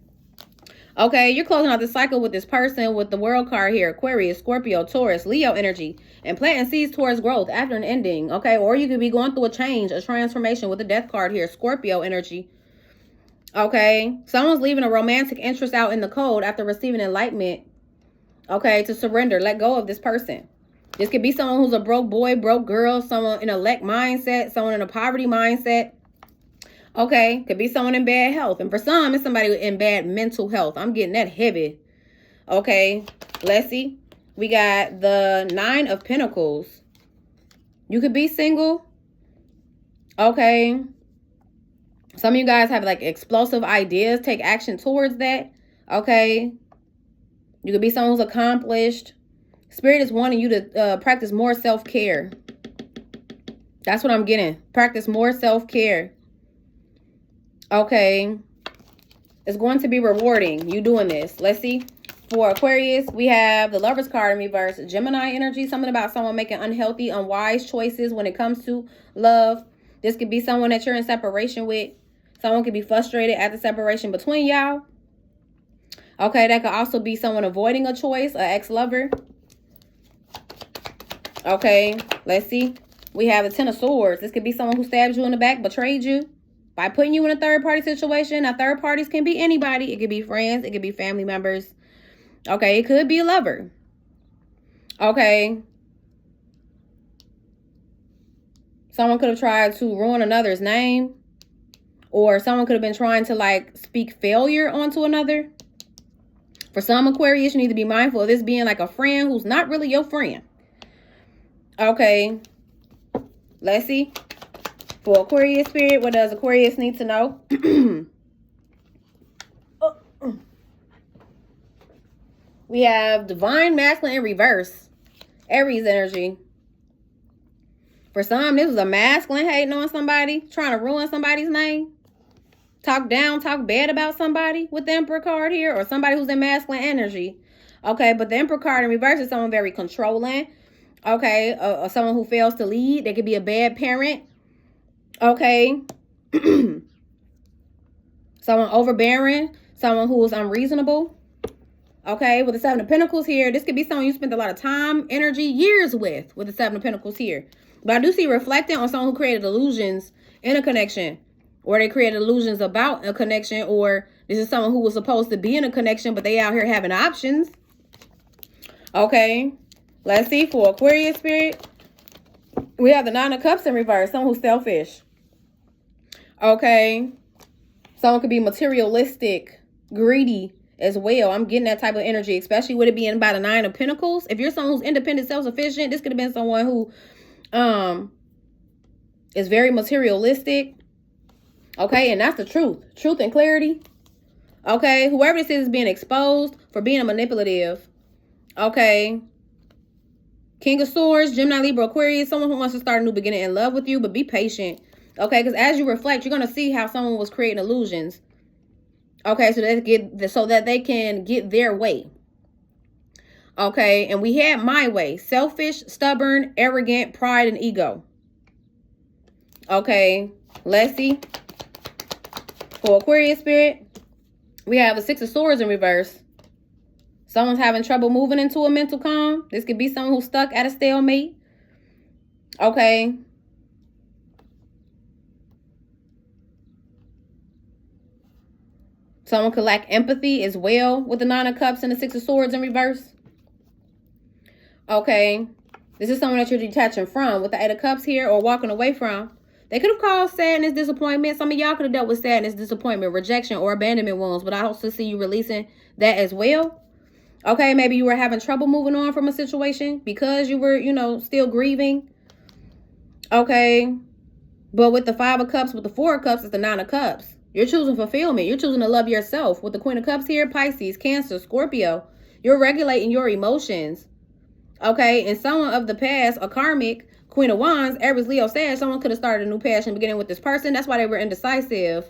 Okay, you're closing out the cycle with this person with the World card here. Aquarius, Scorpio, Taurus, Leo energy. And planting seeds towards growth after an ending. Okay, or you could be going through a change, a transformation with the Death card here. Scorpio energy. Okay, someone's leaving a romantic interest out in the cold after receiving enlightenment. Okay, to surrender, let go of this person. This could be someone who's a broke boy, broke girl, someone in a lack mindset, someone in a poverty mindset. Okay, could be someone in bad health. And for some, it's somebody in bad mental health. I'm getting that heavy. Okay, let's see. We got the Nine of Pentacles. You could be single. Okay. Some of you guys have like explosive ideas. Take action towards that. Okay. You could be someone who's accomplished. Spirit is wanting you to practice more self-care. That's what I'm getting. Practice more self-care. Okay. It's going to be rewarding, you doing this. Let's see. For Aquarius, we have the Lover's card in reverse. Gemini energy. Something about someone making unhealthy, unwise choices when it comes to love. This could be someone that you're in separation with. Someone could be frustrated at the separation between y'all. Okay, that could also be someone avoiding a choice, an ex-lover. Okay, let's see. We have the Ten of Swords. This could be someone who stabbed you in the back, betrayed you by putting you in a third-party situation. Now, third parties can be anybody. It could be friends. It could be family members. Okay, it could be a lover. Okay. Someone could have tried to ruin another's name. Or someone could have been trying to like speak failure onto another. For some Aquarius, you need to be mindful of this being like a friend who's not really your friend. Okay. Let's see. For Aquarius spirit, what does Aquarius need to know? We have divine masculine in reverse. Aries energy. For some, this was a masculine hating on somebody, trying to ruin somebody's name. Talk down, talk bad about somebody with the Emperor card here, or somebody who's in masculine energy. Okay, but the Emperor card in reverse is someone very controlling. Okay, someone who fails to lead. They could be a bad parent. Okay. Someone overbearing. Someone who is unreasonable. Okay, with the Seven of Pentacles here, this could be someone you spent a lot of time, energy, years with the Seven of Pentacles here. But I do see reflecting on someone who created illusions in a connection. Or they created illusions about a connection. Or this is someone who was supposed to be in a connection, but they out here having options. Okay. Let's see. For Aquarius spirit, we have the Nine of Cups in reverse. Someone who's selfish. Okay. Someone could be materialistic, greedy as well. I'm getting that type of energy, especially with it being by the Nine of Pentacles. If you're someone who's independent, self-sufficient, this could have been someone who is very materialistic. Okay, and that's the truth. Truth and clarity. Okay, whoever this is being exposed for being a manipulative. Okay. King of Swords, Gemini, Libra, Aquarius. Someone who wants to start a new beginning in love with you, but be patient. Okay, because as you reflect, you're going to see how someone was creating illusions. Okay, so that they can get their way. Okay, and we had my way. Selfish, stubborn, arrogant, pride, and ego. Okay, let's see. For Aquarius spirit, we have a Six of Swords in reverse. Someone's having trouble moving into a mental calm. This could be someone who's stuck at a stalemate. Okay. Someone could lack empathy as well with the Nine of Cups and the Six of Swords in reverse. Okay. This is someone that you're detaching from with the Eight of Cups here, or walking away from. They could have caused sadness, disappointment. Some of y'all could have dealt with sadness, disappointment, rejection, or abandonment wounds. But I also see you releasing that as well. Okay, maybe you were having trouble moving on from a situation because you were, still grieving. Okay. But with the Five of Cups, with the Four of Cups, it's the Nine of Cups. You're choosing fulfillment. You're choosing to love yourself. With the Queen of Cups here, Pisces, Cancer, Scorpio. You're regulating your emotions. Okay, and someone of the past, a karmic, Queen of Wands, Aries, Leo, Sag, someone could have started a new passion beginning with this person. That's why they were indecisive.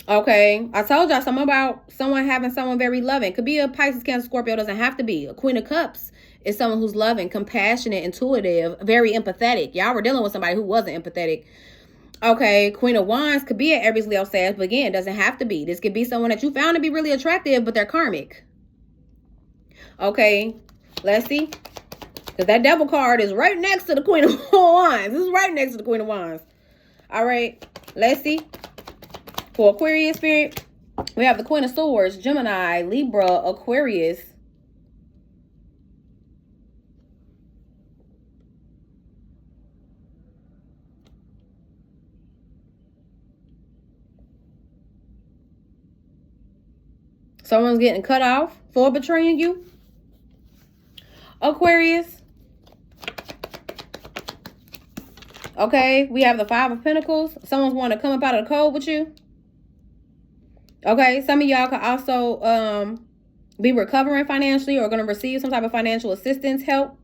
Okay, I told y'all something about someone having someone very loving. Could be a Pisces, Cancer, Scorpio. Doesn't have to be. A Queen of Cups is someone who's loving, compassionate, intuitive, very empathetic. Y'all were dealing with somebody who wasn't empathetic. Okay, Queen of Wands could be an Aries, Leo, Sag, but again, doesn't have to be. This could be someone that you found to be really attractive, but they're karmic. Okay, let's see. Because that Devil card is right next to the Queen of Wands. This is right next to the Queen of Wands. All right, let's see. For Aquarius spirit, we have the Queen of Swords, Gemini, Libra, Aquarius. Someone's getting cut off for betraying you. Aquarius. Okay, we have the Five of Pentacles. Someone's wanting to come up out of the cold with you. Okay, some of y'all could also be recovering financially or going to receive some type of financial assistance, help.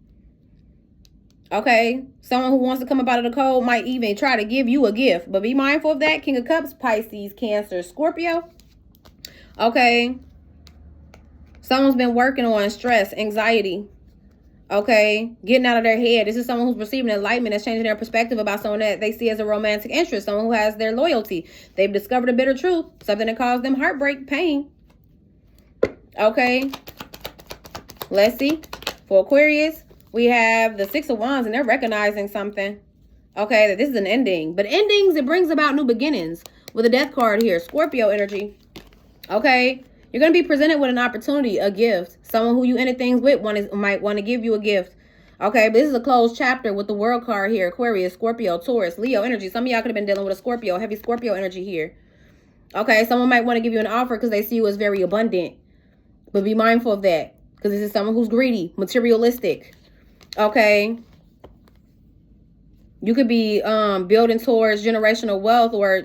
Okay, someone who wants to come up out of the cold might even try to give you a gift. But be mindful of that. King of Cups, Pisces, Cancer, Scorpio. Okay. Someone's been working on stress, anxiety. Okay, getting out of their head. This is someone who's receiving enlightenment, that's changing their perspective about someone that they see as a romantic interest, someone who has their loyalty. They've discovered a bitter truth, something that caused them heartbreak, pain. Okay, let's see. For Aquarius, we have the Six of Wands, and they're recognizing something. Okay, that this is an ending. But endings, it brings about new beginnings. With the Death card here, Scorpio energy. Okay. You're going to be presented with an opportunity, a gift. Someone who you ended things with might want to give you a gift. Okay, but this is a closed chapter with the world card here. Aquarius, Scorpio, Taurus, Leo energy. Some of y'all could have been dealing with a Scorpio, heavy Scorpio energy here. Okay, someone might want to give you an offer because they see you as very abundant. But be mindful of that, because this is someone who's greedy, materialistic. Okay. You could be building towards generational wealth, or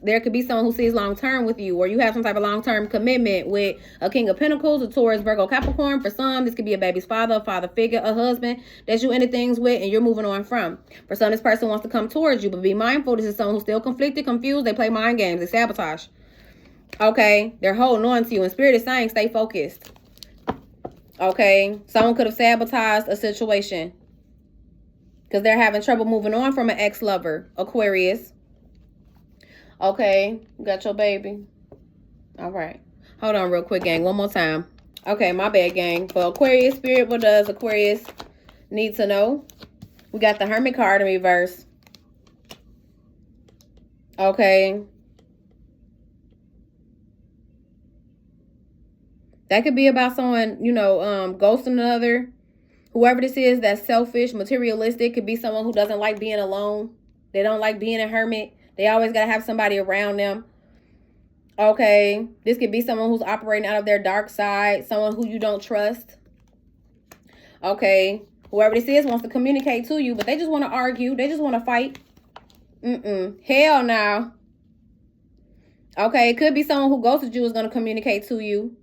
there could be someone who sees long-term with you, or you have some type of long-term commitment with a King of Pentacles, a Taurus, Virgo, Capricorn. For some, this could be a baby's father, a father figure, a husband that you ended things with and you're moving on from. For some, this person wants to come towards you, but be mindful. This is someone who's still conflicted, confused. They play mind games. They sabotage. Okay. They're holding on to you. And Spirit is saying, stay focused. Okay. Someone could have sabotaged a situation because they're having trouble moving on from an ex-lover, Aquarius. Okay, you got your baby. All right. Hold on real quick, gang. One more time. Okay, my bad, gang. For Aquarius spirit, what does Aquarius need to know? We got the Hermit card in reverse. Okay. That could be about someone, you know, ghosting another. Whoever this is that's selfish, materialistic, could be someone who doesn't like being alone. They don't like being a hermit. They always got to have somebody around them. Okay. This could be someone who's operating out of their dark side. Someone who you don't trust. Okay. Whoever this is wants to communicate to you, but they just want to argue. They just want to fight. Hell no. Okay. It could be someone who ghosted you is going to communicate to you.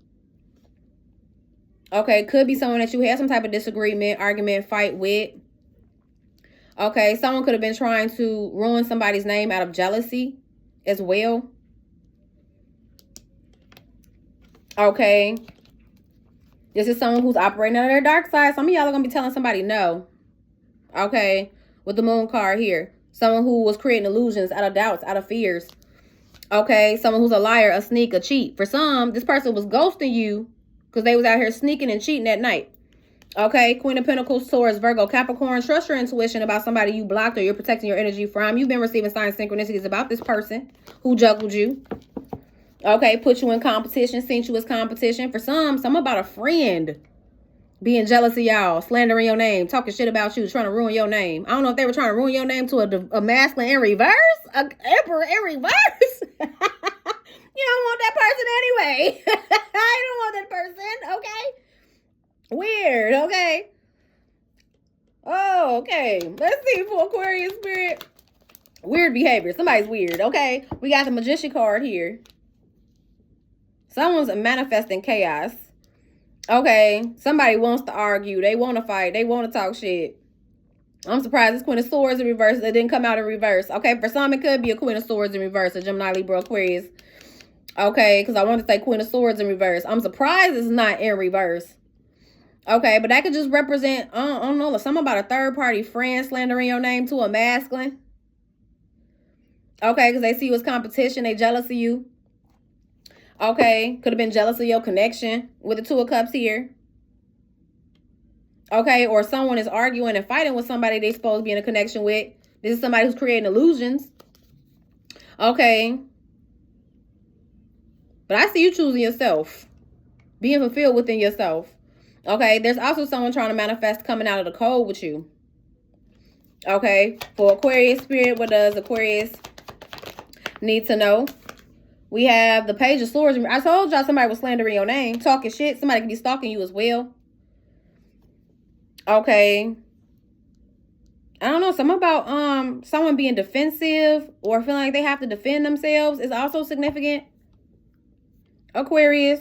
Okay, could be someone that you had some type of disagreement, argument, fight with. Okay, someone could have been trying to ruin somebody's name out of jealousy as well. Okay. This is someone who's operating out of their dark side. Some of y'all are going to be telling somebody no. Okay, with the moon card here. Someone who was creating illusions out of doubts, out of fears. Okay, someone who's a liar, a sneak, a cheat. For some, this person was ghosting you because they was out here sneaking and cheating at night. Okay, Queen of Pentacles, Taurus, Virgo, Capricorn. Trust your intuition about somebody you blocked or you're protecting your energy from. You've been receiving signs, synchronicities about this person who juggled you. Okay, put you in competition, seen you as competition. For some about a friend being jealous of y'all, slandering your name, talking shit about you, trying to ruin your name. I don't know if they were trying to ruin your name to a masculine in reverse, an emperor in reverse. You don't want that person anyway. I don't want that person, okay? Weird, okay? Oh, okay. Let's see for Aquarius spirit. Weird behavior. Somebody's weird, okay? We got the Magician card here. Someone's manifesting chaos. Okay, somebody wants to argue. They want to fight. They want to talk shit. I'm surprised this Queen of Swords in reverse. It didn't come out in reverse. Okay, for some, it could be a Queen of Swords in reverse. A Gemini, Libra, Aquarius. Okay, because I wanted to say Queen of Swords in reverse. I'm surprised it's not in reverse. Okay, but that could just represent, I don't know, something about a third-party friend slandering your name to a masculine. Okay, because they see you as competition. They jealous of you. Okay, could have been jealous of your connection with the Two of Cups here. Okay, or someone is arguing and fighting with somebody they're supposed to be in a connection with. This is somebody who's creating illusions. Okay. But I see you choosing yourself. Being fulfilled within yourself. Okay, there's also someone trying to manifest coming out of the cold with you. Okay, for Aquarius spirit, what does Aquarius need to know? We have the Page of Swords. I told y'all somebody was slandering your name, talking shit. Somebody could be stalking you as well. Okay. I don't know. Something about someone being defensive or feeling like they have to defend themselves is also significant. Aquarius.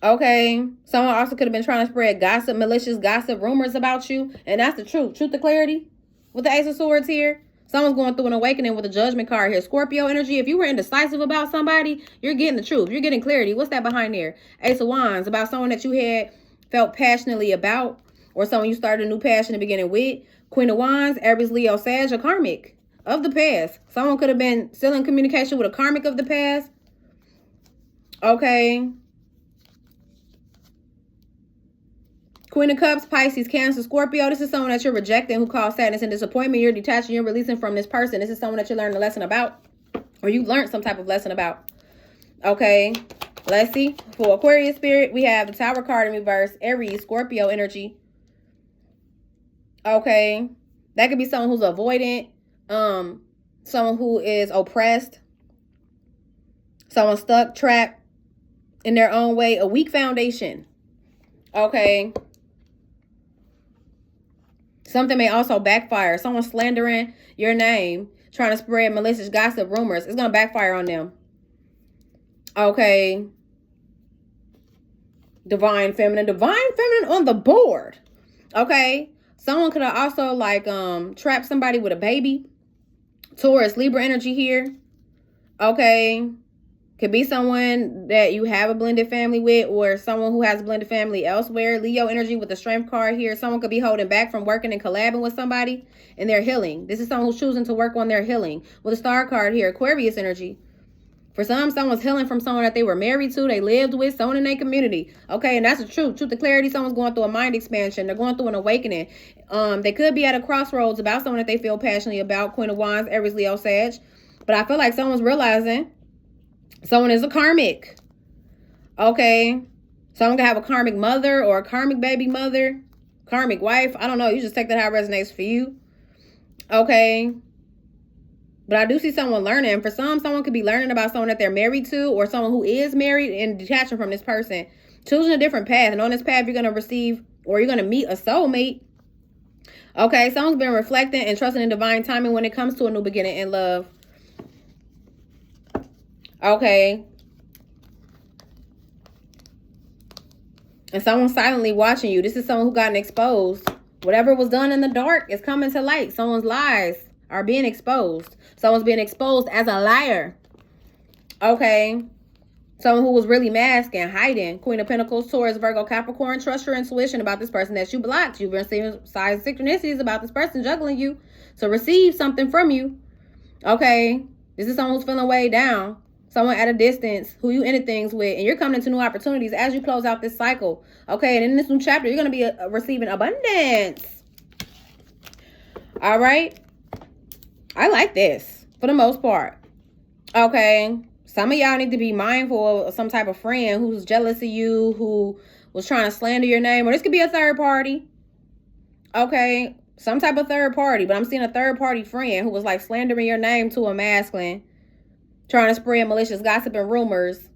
Okay. Someone also could have been trying to spread gossip, malicious gossip, rumors about you. And that's the truth. Truth to clarity with the Ace of Swords here. Someone's going through an awakening with a Judgment card here. Scorpio energy. If you were indecisive about somebody, you're getting the truth. You're getting clarity. What's that behind there? Ace of Wands. About someone that you had felt passionately about. Or someone you started a new passion in the beginning with. Queen of Wands. Aries, Leo, Sag. A karmic of the past. Someone could have been still in communication with a karmic of the past. Okay. Queen of Cups, Pisces, Cancer, Scorpio. This is someone that you're rejecting who caused sadness and disappointment. You're detaching, you're releasing from this person. This is someone that you learned a lesson about. Or you learned some type of lesson about. Okay. Let's see. For Aquarius spirit, we have the Tower card in reverse. Aries, Scorpio energy. Okay. That could be someone who's avoidant. Someone who is oppressed. Someone stuck, trapped in their own way. A weak foundation. Okay. Something may also backfire. Someone slandering your name, trying to spread malicious gossip, rumors. It's going to backfire on them. Okay. Divine feminine. Divine feminine on the board. Okay. Someone could have also like trapped somebody with a baby. Taurus, Libra energy here. Okay. Could be someone that you have a blended family with, or someone who has a blended family elsewhere. Leo energy with the strength card here. Someone could be holding back from working and collabing with somebody in their healing. This is someone who's choosing to work on their healing. With a star card here, Aquarius energy. For some, someone's healing from someone that they were married to, they lived with, someone in their community. Okay, and that's the truth. Truth to clarity, someone's going through a mind expansion. They're going through an awakening. They could be at a crossroads about someone that they feel passionately about. Queen of Wands, Aries, Leo, Sag. But I feel like someone's realizing someone is a karmic. Okay. Someone can have a karmic mother or a karmic baby mother. Karmic wife. I don't know. You just take that how it resonates for you. Okay. But I do see someone learning. For some, someone could be learning about someone that they're married to, or someone who is married and detaching from this person. Choosing a different path. And on this path, you're going to receive, or you're going to meet a soulmate. Okay. Someone's been reflecting and trusting in divine timing when it comes to a new beginning in love. Okay. And someone's silently watching you. This is someone who gotten exposed. Whatever was done in the dark is coming to light. Someone's lies are being exposed. Someone's being exposed as a liar. Okay. Someone who was really masking, hiding. Queen of Pentacles, Taurus, Virgo, Capricorn. Trust your intuition about this person that you blocked. You've been receiving signs, synchronicities about this person juggling you to receive something from you. Okay. This is someone who's feeling way down. Someone at a distance who you ended things with. And you're coming into new opportunities as you close out this cycle. Okay. And in this new chapter, you're going to be receiving abundance. All right. I like this for the most part. Okay. Some of y'all need to be mindful of some type of friend who's jealous of you, who was trying to slander your name. Or this could be a third party. Okay. Some type of third party. But I'm seeing a third party friend who was like slandering your name to a masculine. Trying to spread malicious gossip and rumors.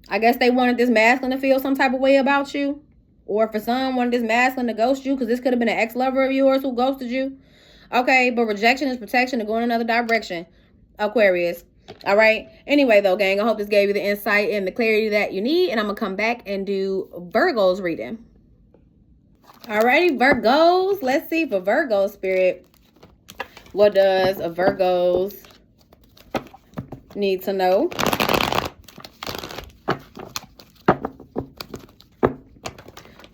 I guess they wanted this masculine to feel some type of way about you. Or for some, wanted this masculine to ghost you. Because this could have been an ex-lover of yours who ghosted you. Okay, but rejection is protection to go in another direction, Aquarius. All right. Anyway, though, gang, I hope this gave you the insight and the clarity that you need. And I'm going to come back and do Virgo's reading. Alrighty, Virgos. Let's see for Virgo spirit. What does a Virgos need to know?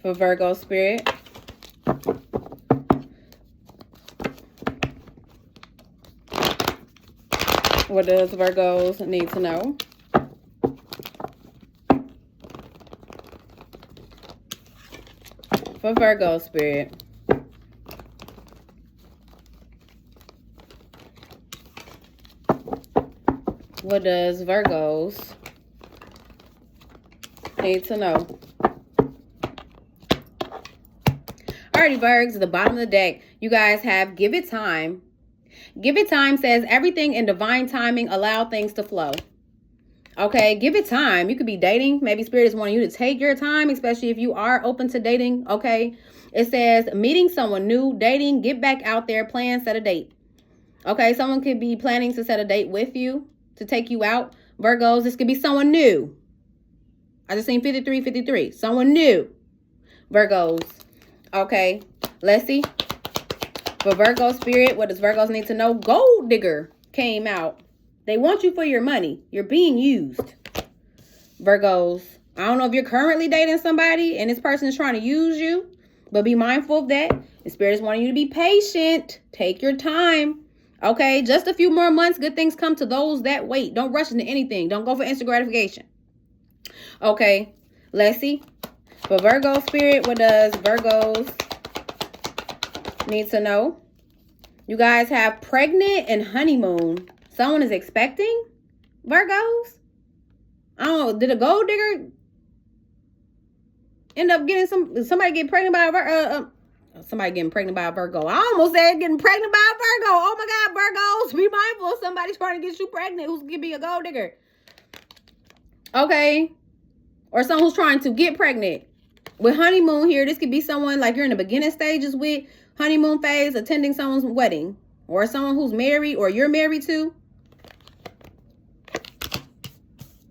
For Virgo spirit. What does Virgos need to know? For Virgo spirit. What does Virgos need to know? Alrighty, Virgs, at the bottom of the deck, you guys have give it time. Give it time says everything in divine timing, allow things to flow. Okay, give it time. You could be dating. Maybe Spirit is wanting you to take your time, especially if you are open to dating. Okay, it says meeting someone new, dating, get back out there, plan, set a date. Okay, someone could be planning to set a date with you, to take you out. Virgos, this could be someone new. I just seen 53. Someone new. Virgos. Okay, let's see. For Virgo spirit, what does Virgos need to know? Gold digger came out. They want you for your money. You're being used. Virgos, I don't know if you're currently dating somebody and this person is trying to use you, but be mindful of that. The Spirit is wanting you to be patient. Take your time. Okay, just a few more months. Good things come to those that wait. Don't rush into anything. Don't go for instant gratification. Okay, let's see. For Virgo spirit, what does Virgos need to know? You guys have pregnant and honeymoon. Someone is expecting, Virgos? I don't know. Did a gold digger end up getting somebody get pregnant by a somebody getting pregnant by a Virgo? I almost said getting pregnant by a Virgo. Oh my God, Virgos, be mindful of somebody trying to get you pregnant who's gonna be a gold digger. Okay. Or someone who's trying to get pregnant. With honeymoon here, this could be someone like you're in the beginning stages with honeymoon phase, attending someone's wedding. Or someone who's married or you're married to.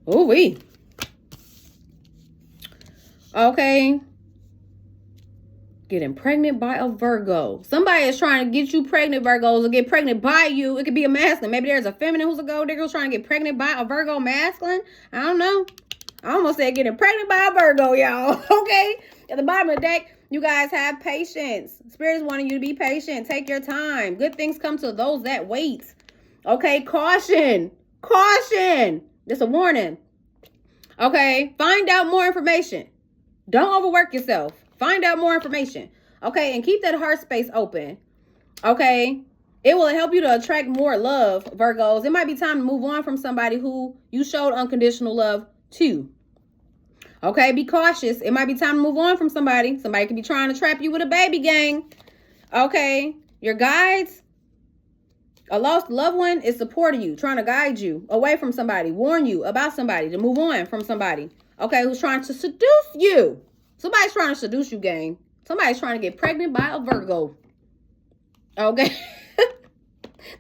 Ooh-wee. Okay. Getting pregnant by a Virgo. Somebody is trying to get you pregnant, Virgos, or get pregnant by you. It could be a masculine. Maybe there's a feminine who's a gold digger who's trying to get pregnant by a Virgo masculine. I don't know. I almost said getting pregnant by a Virgo, y'all. Okay. At the bottom of the deck, you guys have patience. Spirit is wanting you to be patient. Take your time. Good things come to those that wait. Okay. Caution. Caution. This is a warning. Okay. Find out more information. Don't overwork yourself. Find out more information. Okay. And keep that heart space open. Okay. It will help you to attract more love, Virgos. It might be time to move on from somebody who you showed unconditional love to. Okay, be cautious. It might be time to move on from somebody. Somebody could be trying to trap you with a baby, gang. Okay, your guides, a lost loved one is supporting you, trying to guide you away from somebody, warn you about somebody, to move on from somebody. Okay, who's trying to seduce you. Somebody's trying to seduce you, gang. Somebody's trying to get pregnant by a Virgo. Okay.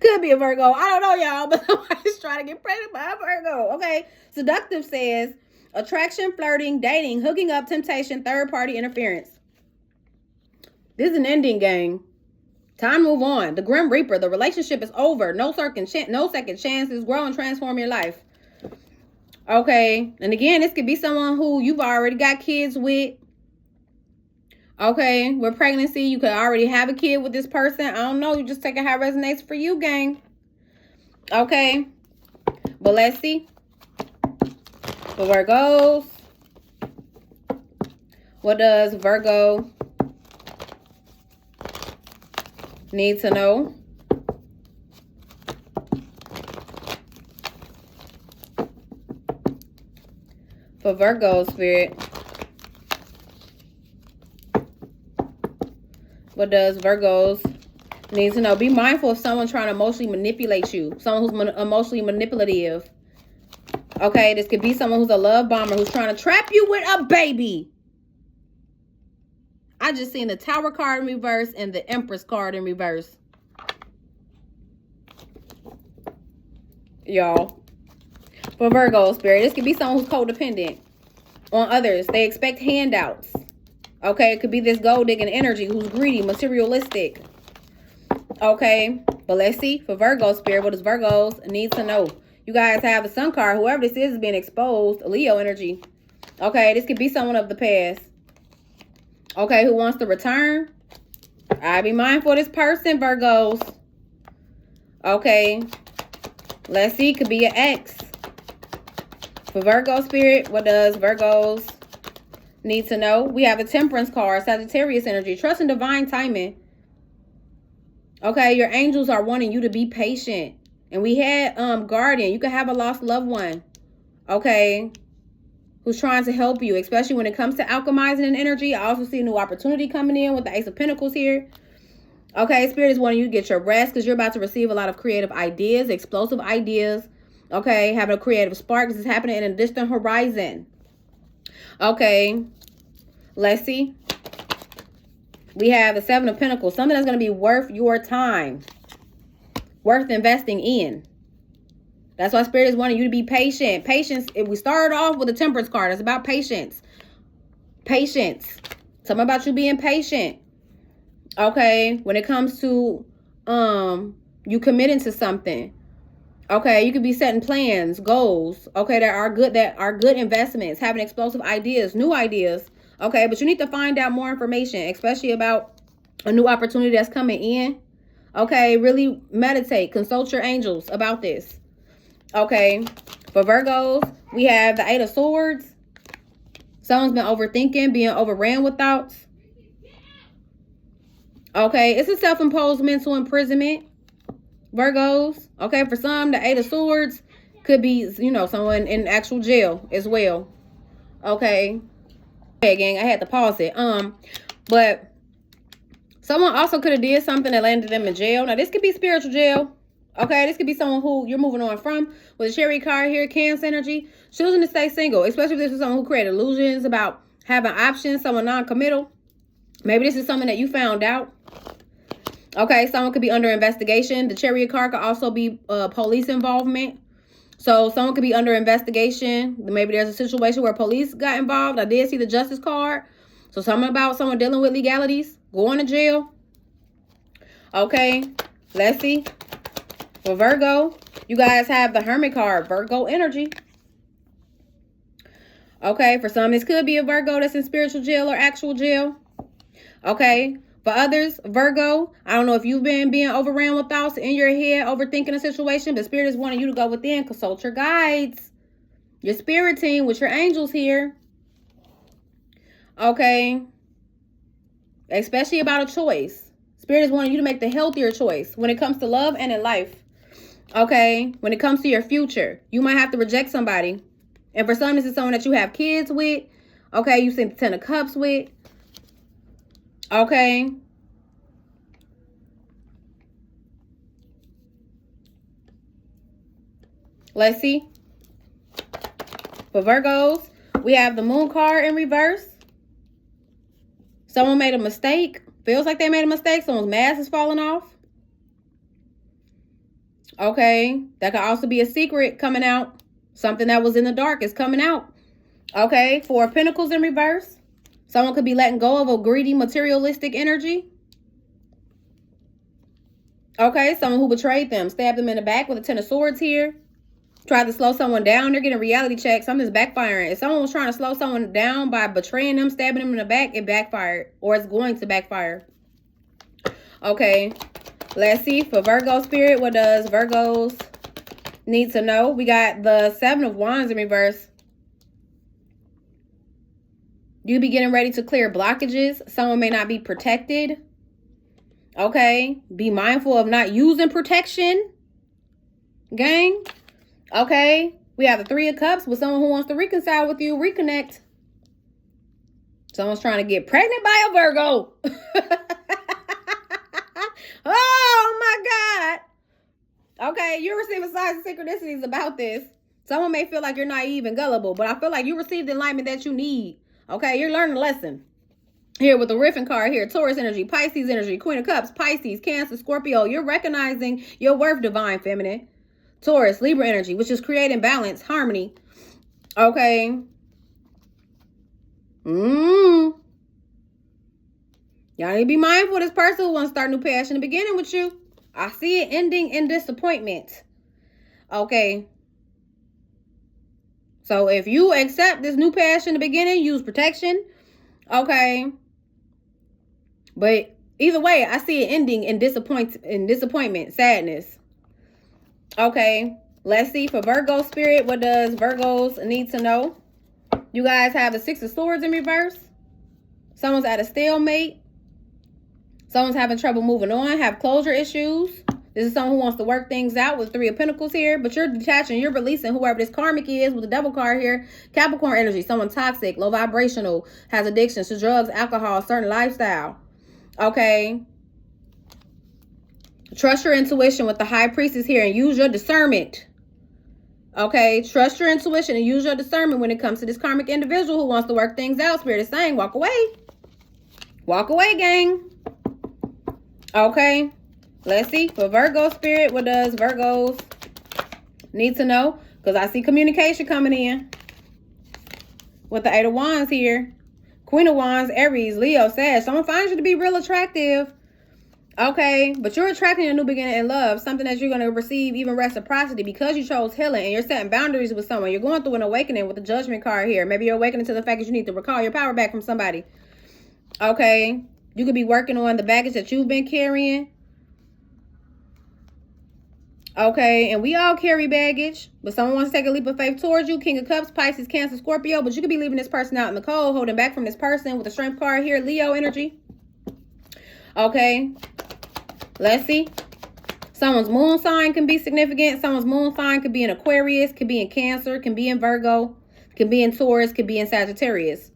Could be a Virgo. I don't know, y'all, but somebody's trying to get pregnant by a Virgo. Okay. Seductive says attraction, flirting, dating, hooking up, temptation, third-party interference. This is an ending, gang. Time to move on. The Grim Reaper. The relationship is over. No second chances. Grow and transform your life. Okay. And again, this could be someone who you've already got kids with. Okay, with pregnancy, you could already have a kid with this person. I don't know. You just take it how it resonates for you, gang. Okay. But let's see. For Virgos. What does Virgo need to know? For Virgo, Spirit. What does Virgos need to know? Be mindful of someone trying to emotionally manipulate you. Someone who's emotionally manipulative. Okay, this could be someone who's a love bomber who's trying to trap you with a baby. I just seen the Tower card in reverse and the Empress card in reverse. Y'all. For Virgo, Spirit, this could be someone who's codependent on others. They expect handouts. Okay, it could be this gold digging energy who's greedy, materialistic. Okay, but let's see. For Virgo, Spirit, what does Virgos need to know? You guys have a Sun card. Whoever this is being exposed. Leo energy. Okay, this could be someone of the past. Okay, who wants to return? I be mindful of this person, Virgos. Okay, let's see. Could be an ex. For Virgo, Spirit, what does Virgos need to know? We have a Temperance card, Sagittarius energy. Trust in divine timing. Okay, your angels are wanting you to be patient. And we had Guardian. You could have a lost loved one. Okay, who's trying to help you, especially when it comes to alchemizing an energy. I also see a new opportunity coming in with the Ace of Pentacles here. Okay, Spirit is wanting you to get your rest because you're about to receive a lot of creative ideas, explosive ideas. Okay, having a creative spark. This is happening in a distant horizon. Okay, let's see. We have the Seven of Pentacles. Something that's going to be worth your time. Worth investing in. That's why Spirit is wanting you to be patient. Patience. If we started off with the Temperance card, it's about patience. Patience. Something about you being patient. Okay, when it comes to you committing to something. Okay, you could be setting plans, goals. Okay, that are good investments, having explosive ideas, new ideas. Okay, but you need to find out more information, especially about a new opportunity that's coming in. Okay, really meditate, consult your angels about this. Okay, for Virgos, we have the Eight of Swords. Someone's been overthinking, being overran with thoughts. Okay, it's a self-imposed mental imprisonment. Virgos. Okay, for some, the Eight of Swords Could be, you know, someone in actual jail as well. Okay. Okay, gang, I had to pause it. But someone also could have did something that landed them in jail. Now, this could be spiritual jail. Okay, this could be someone who you're moving on from. With a Chariot card here, Cancer energy, choosing to stay single, especially if this is someone who created illusions about having options, someone non-committal. Maybe this is something that you found out. Okay, someone could be under investigation. The Chariot card could also be police involvement. So someone could be under investigation. Maybe there's a situation where police got involved. I did see the Justice card. So something about someone dealing with legalities, going to jail. Okay, let's see. For Virgo, you guys have the Hermit card, Virgo energy. Okay, for some, this could be a Virgo that's in spiritual jail or actual jail. Okay, for others, Virgo, I don't know if you've been being overran with thoughts in your head, overthinking a situation, but Spirit is wanting you to go within, consult your guides, your spirit team with your angels here. Okay, especially about a choice. Spirit is wanting you to make the healthier choice when it comes to love and in life. Okay, when it comes to your future, you might have to reject somebody. And for some, this is someone that you have kids with. Okay, you sent the 10 of Cups with. Okay. Let's see. For Virgos, we have the Moon card in reverse. Someone made a mistake. Feels like they made a mistake. Someone's mask is falling off. Okay. That could also be a secret coming out. Something that was in the dark is coming out. Okay. 4 of Pentacles in reverse. Someone could be letting go of a greedy, materialistic energy. Okay. Someone who betrayed them. Stabbed them in the back with a 10 of Swords here. Tried to slow someone down. They're getting a reality check. Something's backfiring. If someone was trying to slow someone down by betraying them, stabbing them in the back, it backfired. Or it's going to backfire. Okay. Let's see. For Virgo spirit, what does Virgos need to know? We got the 7 of Wands in reverse. You be getting ready to clear blockages. Someone may not be protected. Okay. Be mindful of not using protection. Gang. Okay. We have the 3 of Cups with someone who wants to reconcile with you. Reconnect. Someone's trying to get pregnant by a Virgo. Oh my God. Okay. You're receiving signs and synchronicities about this. Someone may feel like you're naive and gullible, but I feel like you received the enlightenment that you need. Okay, you're learning a lesson. Here with the Riffin card here, Taurus energy, Pisces energy, Queen of Cups, Pisces, Cancer, Scorpio. You're recognizing your worth, Divine Feminine. Taurus, Libra energy, which is creating balance, harmony. Okay. Y'all need to be mindful of this person who wants to start a new passion in the beginning with you. I see it ending in disappointment. Okay. So if you accept this new passion in the beginning, use protection. Okay. But either way, I see it ending in disappointment, sadness. Okay. Let's see for Virgo spirit. What does Virgos need to know? You guys have the 6 of Swords in reverse. Someone's at a stalemate. Someone's having trouble moving on, have closure issues. This is someone who wants to work things out with 3 of Pentacles here, but you're detaching, you're releasing whoever this karmic is with the Devil card here. Capricorn energy, someone toxic, low vibrational, has addictions to drugs, alcohol, certain lifestyle. Okay. Trust your intuition with the High Priestess here and use your discernment. Okay. Trust your intuition and use your discernment when it comes to this karmic individual who wants to work things out. Spirit is saying, walk away. Walk away, gang. Okay. Let's see. For Virgo spirit, what does Virgos need to know? Because I see communication coming in. With the 8 of Wands here. Queen of Wands, Aries, Leo, Sag. Someone finds you to be real attractive. Okay. But you're attracting a new beginning in love. Something that you're going to receive even reciprocity because you chose healing and you're setting boundaries with someone. You're going through an awakening with the Judgment card here. Maybe you're awakening to the fact that you need to recall your power back from somebody. Okay. You could be working on the baggage that you've been carrying. Okay, and we all carry baggage, but someone wants to take a leap of faith towards you. King of Cups, Pisces, Cancer, Scorpio, but you could be leaving this person out in the cold, holding back from this person with the Strength card here, Leo energy. Okay, let's see. Someone's moon sign can be significant. Someone's moon sign could be in Aquarius, could be in Cancer, can be in Virgo, can be in Taurus, could be in Sagittarius.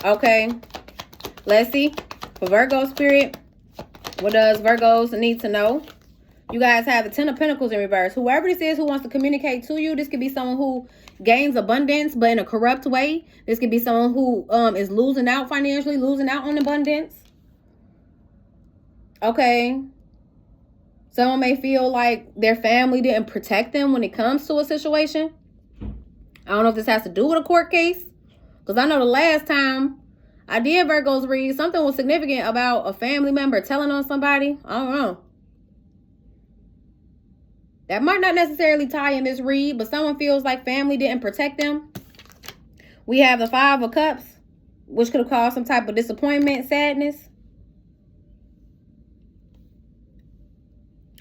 Okay. Let's see. For Virgo spirit, what does Virgos need to know? You guys have the Ten of Pentacles in reverse. Whoever this is who wants to communicate to you, this could be someone who gains abundance, but in a corrupt way. This could be someone who is losing out financially, losing out on abundance. Okay. Someone may feel like their family didn't protect them when it comes to a situation. I don't know if this has to do with a court case. Because I know the last time I did Virgos read, something was significant about a family member telling on somebody. I don't know. That might not necessarily tie in this read, but someone feels like family didn't protect them. We have the Five of Cups, which could have caused some type of disappointment, sadness.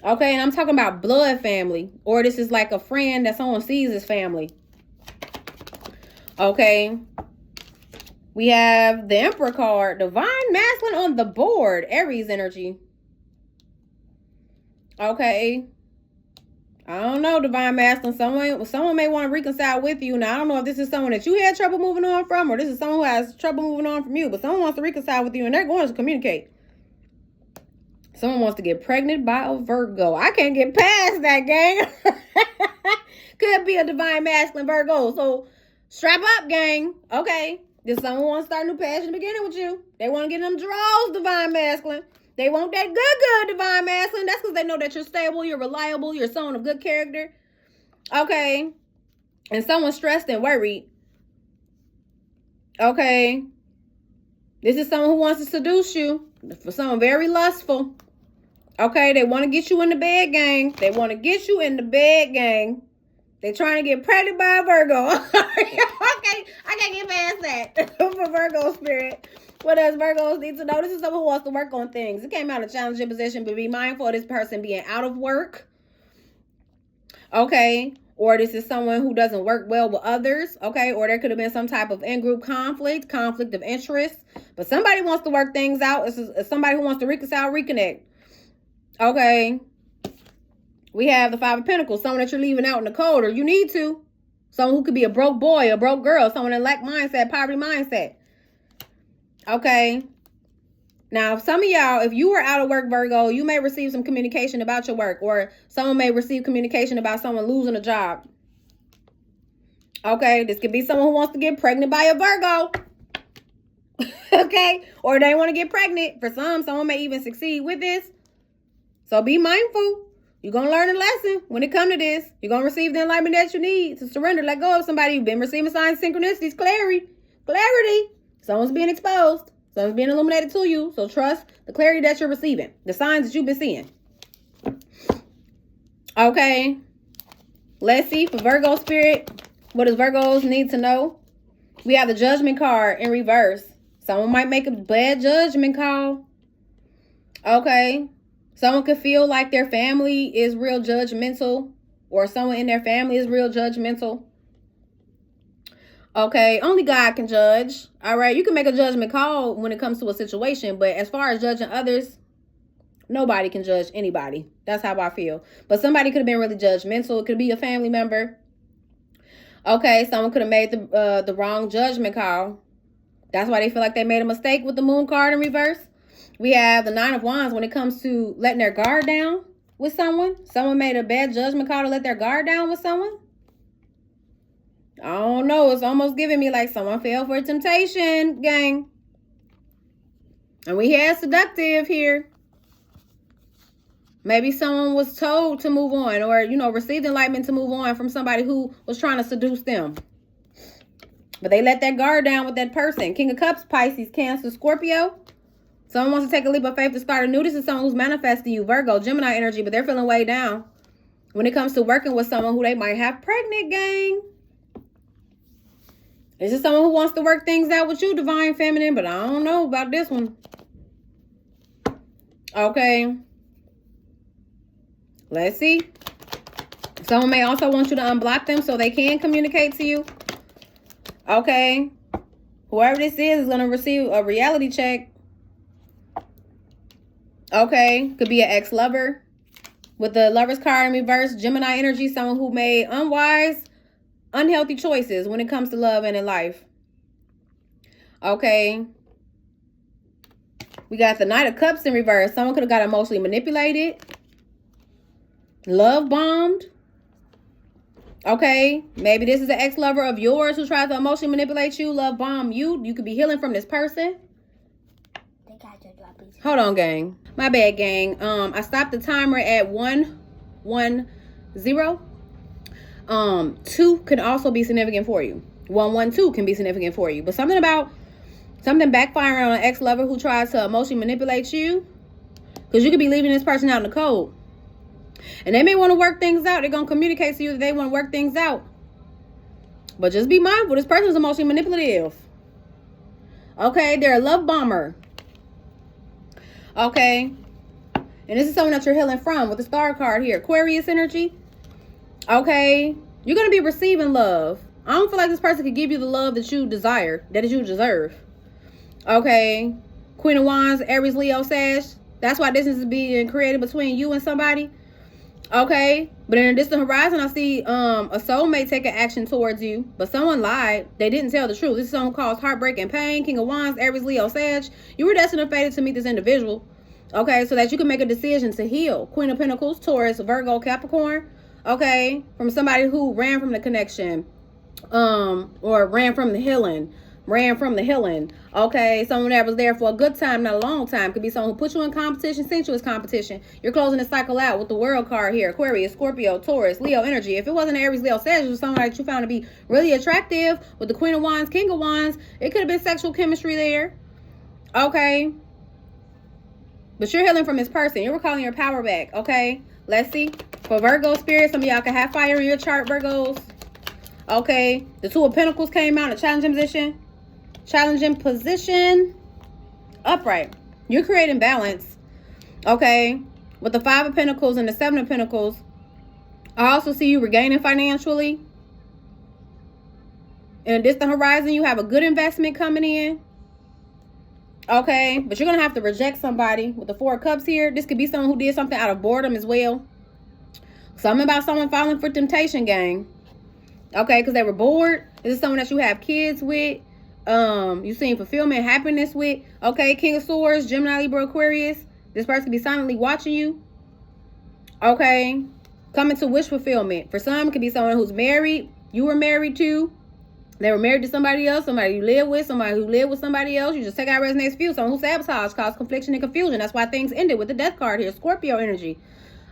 Okay, and I'm talking about blood family. Or this is like a friend that someone sees as family. Okay. We have the Emperor card. Divine Masculine on the board. Aries energy. Okay. I don't know, Divine Masculine. Someone may want to reconcile with you. Now, I don't know if this is someone that you had trouble moving on from, or this is someone who has trouble moving on from you. But someone wants to reconcile with you, and they're going to communicate. Someone wants to get pregnant by a Virgo. I can't get past that, gang. Could be a Divine Masculine Virgo. So, strap up, gang. Okay. Does someone want to start a new passion beginning with you? They want to get them draws, Divine Masculine. They want that good Divine Masculine. That's because they know that you're stable, you're reliable, you're someone of good character. Okay. And someone's stressed and worried. Okay. This is someone who wants to seduce you. For someone very lustful. Okay. They want to get you in the bed, gang. They want to get you in the bed, gang. They're trying to get pregnant by a Virgo. Okay. I can't get past that. For Virgo spirit. What does Virgos need to know? This is someone who wants to work on things. It came out of challenging position, but be mindful of this person being out of work. Okay. Or this is someone who doesn't work well with others. Okay. Or there could have been some type of in-group conflict of interest. But somebody wants to work things out. It's somebody who wants to reconcile, reconnect. Okay. We have the Five of Pentacles. Someone that you're leaving out in the cold, or you need to. Someone who could be a broke boy, a broke girl. Someone in lack mindset, poverty mindset. Okay. Now, some of y'all, if you were out of work, Virgo, you may receive some communication about your work, or someone may receive communication about someone losing a job. Okay. This could be someone who wants to get pregnant by a Virgo. Okay. Or they want to get pregnant. For someone may even succeed with this. So be mindful. You're going to learn a lesson when it comes to this. You're going to receive the enlightenment that you need to surrender. Let go of somebody. You've been receiving signs, synchronicities, clarity. Someone's being exposed. Someone's being illuminated to you. So trust the clarity that you're receiving. The signs that you've been seeing. Okay. Let's see for Virgo spirit. What does Virgos need to know? We have the Judgment card in reverse. Someone might make a bad judgment call. Okay. Someone could feel like their family is real judgmental, or someone in their family is real judgmental. Okay, only God can judge. All right, you can make a judgment call when it comes to a situation, but as far as judging others, nobody can judge anybody. That's how I feel. But somebody could have been really judgmental. It could be a family member. Okay, someone could have made the wrong judgment call. That's why they feel like they made a mistake with the Moon card in reverse. We have the Nine of Wands when it comes to letting their guard down with someone. Someone made a bad judgment call to let their guard down with someone. I don't know. It's almost giving me like someone fell for temptation, gang. And we had seductive here. Maybe someone was told to move on, or, received enlightenment to move on from somebody who was trying to seduce them. But they let that guard down with that person. King of Cups, Pisces, Cancer, Scorpio. Someone wants to take a leap of faith to start anew. This is someone who's manifesting you, Virgo, Gemini energy, but they're feeling way down when it comes to working with someone who they might have pregnant, gang. This is someone who wants to work things out with you, Divine Feminine, but I don't know about this one. Okay. Let's see. Someone may also want you to unblock them so they can communicate to you. Okay. Whoever this is going to receive a reality check. Okay. Could be an ex-lover. With the Lovers card in reverse, Gemini energy, someone who made unwise, unhealthy choices when it comes to love and in life. Okay. We got the Knight of Cups in reverse. Someone could have got emotionally manipulated. Love bombed. Okay. Maybe this is an ex-lover of yours who tried to emotionally manipulate you, love bomb you. You could be healing from this person. Hold on, gang. My bad, gang. I stopped the timer at 110. 2 can also be significant for you. 112 can be significant for you. But something backfiring on an ex-lover who tries to emotionally manipulate you. Because you could be leaving this person out in the cold. And they may want to work things out. They're going to communicate to you that they want to work things out. But just be mindful. This person is emotionally manipulative. Okay, they're a love bomber. Okay. And this is someone that you're healing from with the Star card here. Aquarius energy. Okay. You're going to be receiving love. I don't feel like this person could give you the love that you desire, that you deserve. Okay. Queen of Wands, Aries, Leo, Sag. That's why distance is being created between you and somebody. Okay. But in a distant horizon, I see a soulmate taking action towards you. But someone lied. They didn't tell the truth. This is someone who caused heartbreak and pain. King of Wands, Aries, Leo, Sag. You were destined or fated to meet this individual. Okay. So that you can make a decision to heal. Queen of Pentacles, Taurus, Virgo, Capricorn. Okay. From somebody who ran from the connection. Or ran from the healing. Okay, someone that was there for a good time, not a long time. Could be someone who put you in competition, sent you as competition. You're closing the cycle out with the World card here. Aquarius, Scorpio, Taurus, Leo energy. If it wasn't Aries, Leo, Sag, it was someone that you found to be really attractive with the Queen of Wands, King of Wands. It could have been sexual chemistry there. Okay. But you're healing from this person. You're recalling your power back. Okay. Let's see. For Virgo spirit, some of y'all can have fire in your chart, Virgos. Okay. The Two of Pentacles came out in a challenging position. Upright. You're creating balance. Okay. With the Five of Pentacles and the Seven of Pentacles, I also see you regaining financially. In a distant horizon, you have a good investment coming in. Okay. But you're going to have to reject somebody with the Four of Cups here. This could be someone who did something out of boredom as well. Something about someone falling for temptation, gang. Okay. Because they were bored. This is someone that you have kids with. You seen fulfillment, happiness with. Okay, King of Swords, Gemini, Libra, Aquarius. This person could be silently watching you. Okay, coming to wish fulfillment. For some, it could be someone who's married. You were married to. They were married to somebody else. Somebody you live with. Somebody who lived with somebody else. You just take out resonates for you. Someone who sabotaged, caused confliction and confusion. That's why things ended with the Death card here. Scorpio energy.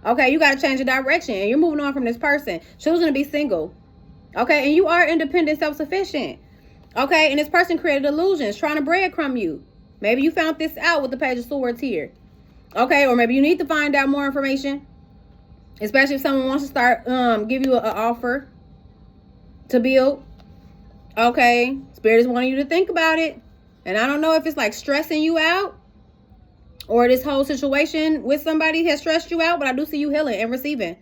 Okay, you got to change your direction. And you're moving on from this person. Choosing to be single. Okay, and you are independent, self-sufficient. Okay, and this person created illusions, trying to breadcrumb you. Maybe you found this out with the Page of Swords here. Okay, or maybe you need to find out more information. Especially if someone wants to start, give you an offer to build. Okay, Spirit is wanting you to think about it. And I don't know if it's like stressing you out. Or this whole situation with somebody has stressed you out. But I do see you healing and receiving.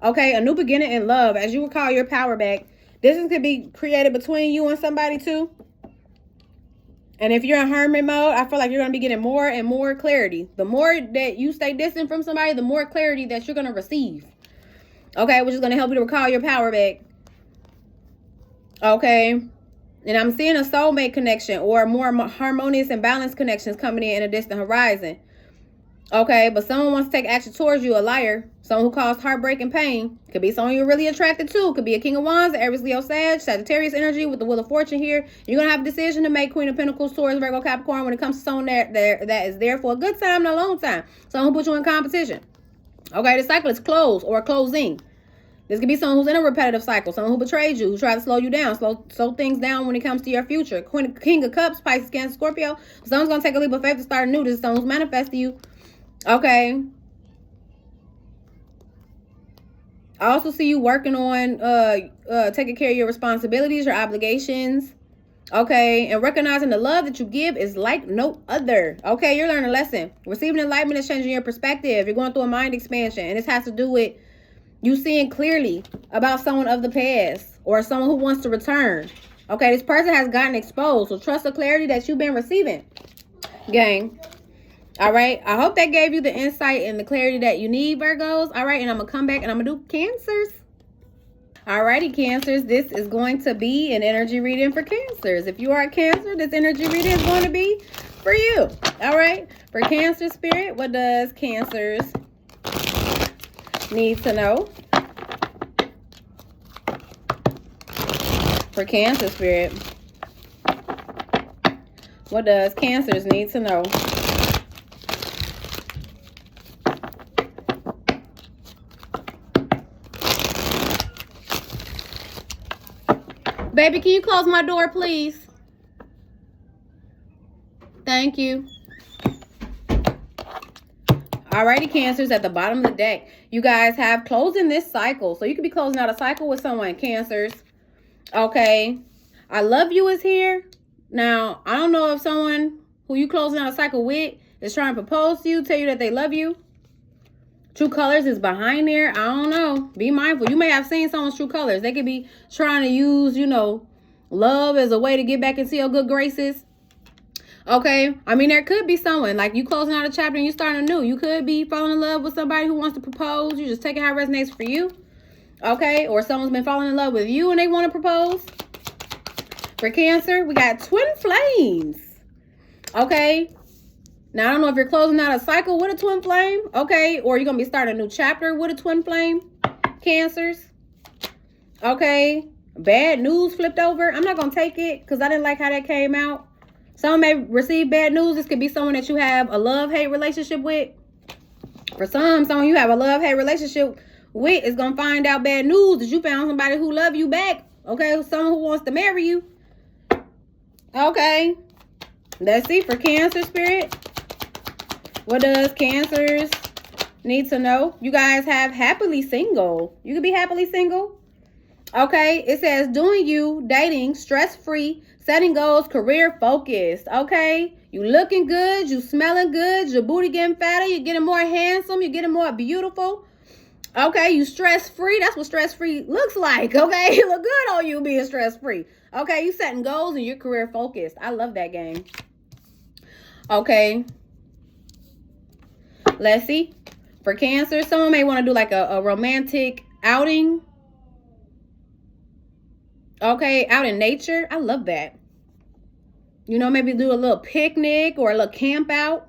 Okay, a new beginning in love. As you recall your power back. This could be created between you and somebody too. And if you're in hermit mode, I feel like you're going to be getting more and more clarity. The more that you stay distant from somebody, the more clarity that you're going to receive. Okay, which is going to help you to recall your power back. Okay. And I'm seeing a soulmate connection or more harmonious and balanced connections coming in a distant horizon. Okay, but someone wants to take action towards you, a liar. Someone who caused heartbreak and pain. Could be someone you're really attracted to. Could be a King of Wands, Aries, Leo, Sag, Sagittarius energy with the Wheel of Fortune here. You're going to have a decision to make, Queen of Pentacles, Taurus, Virgo, Capricorn, when it comes to someone that is there for a good time, not a long time. Someone who puts you in competition. Okay, the cycle is closed or closing. This could be someone who's in a repetitive cycle. Someone who betrayed you, who tried to slow you down, slow things down when it comes to your future. King of Cups, Pisces, Cancer, Scorpio. Someone's going to take a leap of faith to start anew. This is someone who's manifesting you. Okay. I also see you working on taking care of your responsibilities, your obligations. Okay. And recognizing the love that you give is like no other. Okay. You're learning a lesson. Receiving enlightenment is changing your perspective. You're going through a mind expansion. And this has to do with you seeing clearly about someone of the past or someone who wants to return. Okay. This person has gotten exposed. So trust the clarity that you've been receiving. Gang. All right. I hope that gave you the insight and the clarity that you need, Virgos. All right. And I'm going to come back and I'm going to do Cancers. Alrighty, Cancers, this is going to be an energy reading for Cancers. If you are a Cancer, this energy reading is going to be for you. All right, for Cancer Spirit, what does Cancers need to know? For Cancer Spirit, what does Cancers need to know? Baby, can you close my door, please? Thank you. Alrighty, Cancers, at the bottom of the deck, you guys have closing this cycle. So you could be closing out a cycle with someone, Cancers. Okay. I love you is here. Now, I don't know if someone who you closing out a cycle with is trying to propose to you, tell you that they love you. True colors is behind there. I don't know. Be mindful. You may have seen someone's true colors. They could be trying to use, you know, love as a way to get back into your good graces. Okay. I mean, there could be someone like you closing out a chapter and you starting anew. You could be falling in love with somebody who wants to propose. You just take it how it resonates for you. Okay. Or someone's been falling in love with you and they want to propose. For Cancer, we got twin flames. Okay. Now, I don't know if you're closing out a cycle with a twin flame, okay, or you're going to be starting a new chapter with a twin flame, Cancers, okay. Bad news flipped over. I'm not going to take it because I didn't like how that came out. Someone may receive bad news. This could be someone that you have a love-hate relationship with. For someone you have a love-hate relationship with is going to find out bad news that you found somebody who loves you back, okay, someone who wants to marry you, okay. Let's see for Cancer Spirit. What does Cancers need to know? You guys have happily single. You could be happily single. Okay. It says doing you, dating, stress-free, setting goals, career focused. Okay. You looking good. You smelling good. Your booty getting fatter. You're getting more handsome. You're getting more beautiful. Okay. You stress-free. That's what stress-free looks like. Okay. It look good on you being stress-free. Okay. You setting goals and you're career focused. I love that game. Okay. Let's see. For Cancer, someone may want to do like a romantic outing. Okay, out in nature. I love that. You know, maybe do a little picnic or a little camp out.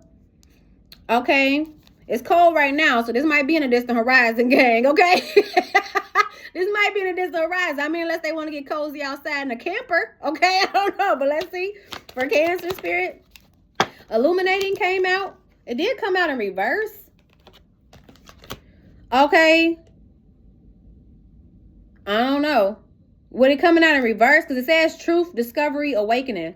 Okay. It's cold right now, so this might be in a distant horizon, gang, okay? This might be in a distant horizon. I mean, unless they want to get cozy outside in a camper, okay? I don't know, but let's see. For Cancer Spirit, Illuminating came out. It did come out in reverse. Okay. I don't know. With it coming out in reverse, because it says truth, discovery, awakening.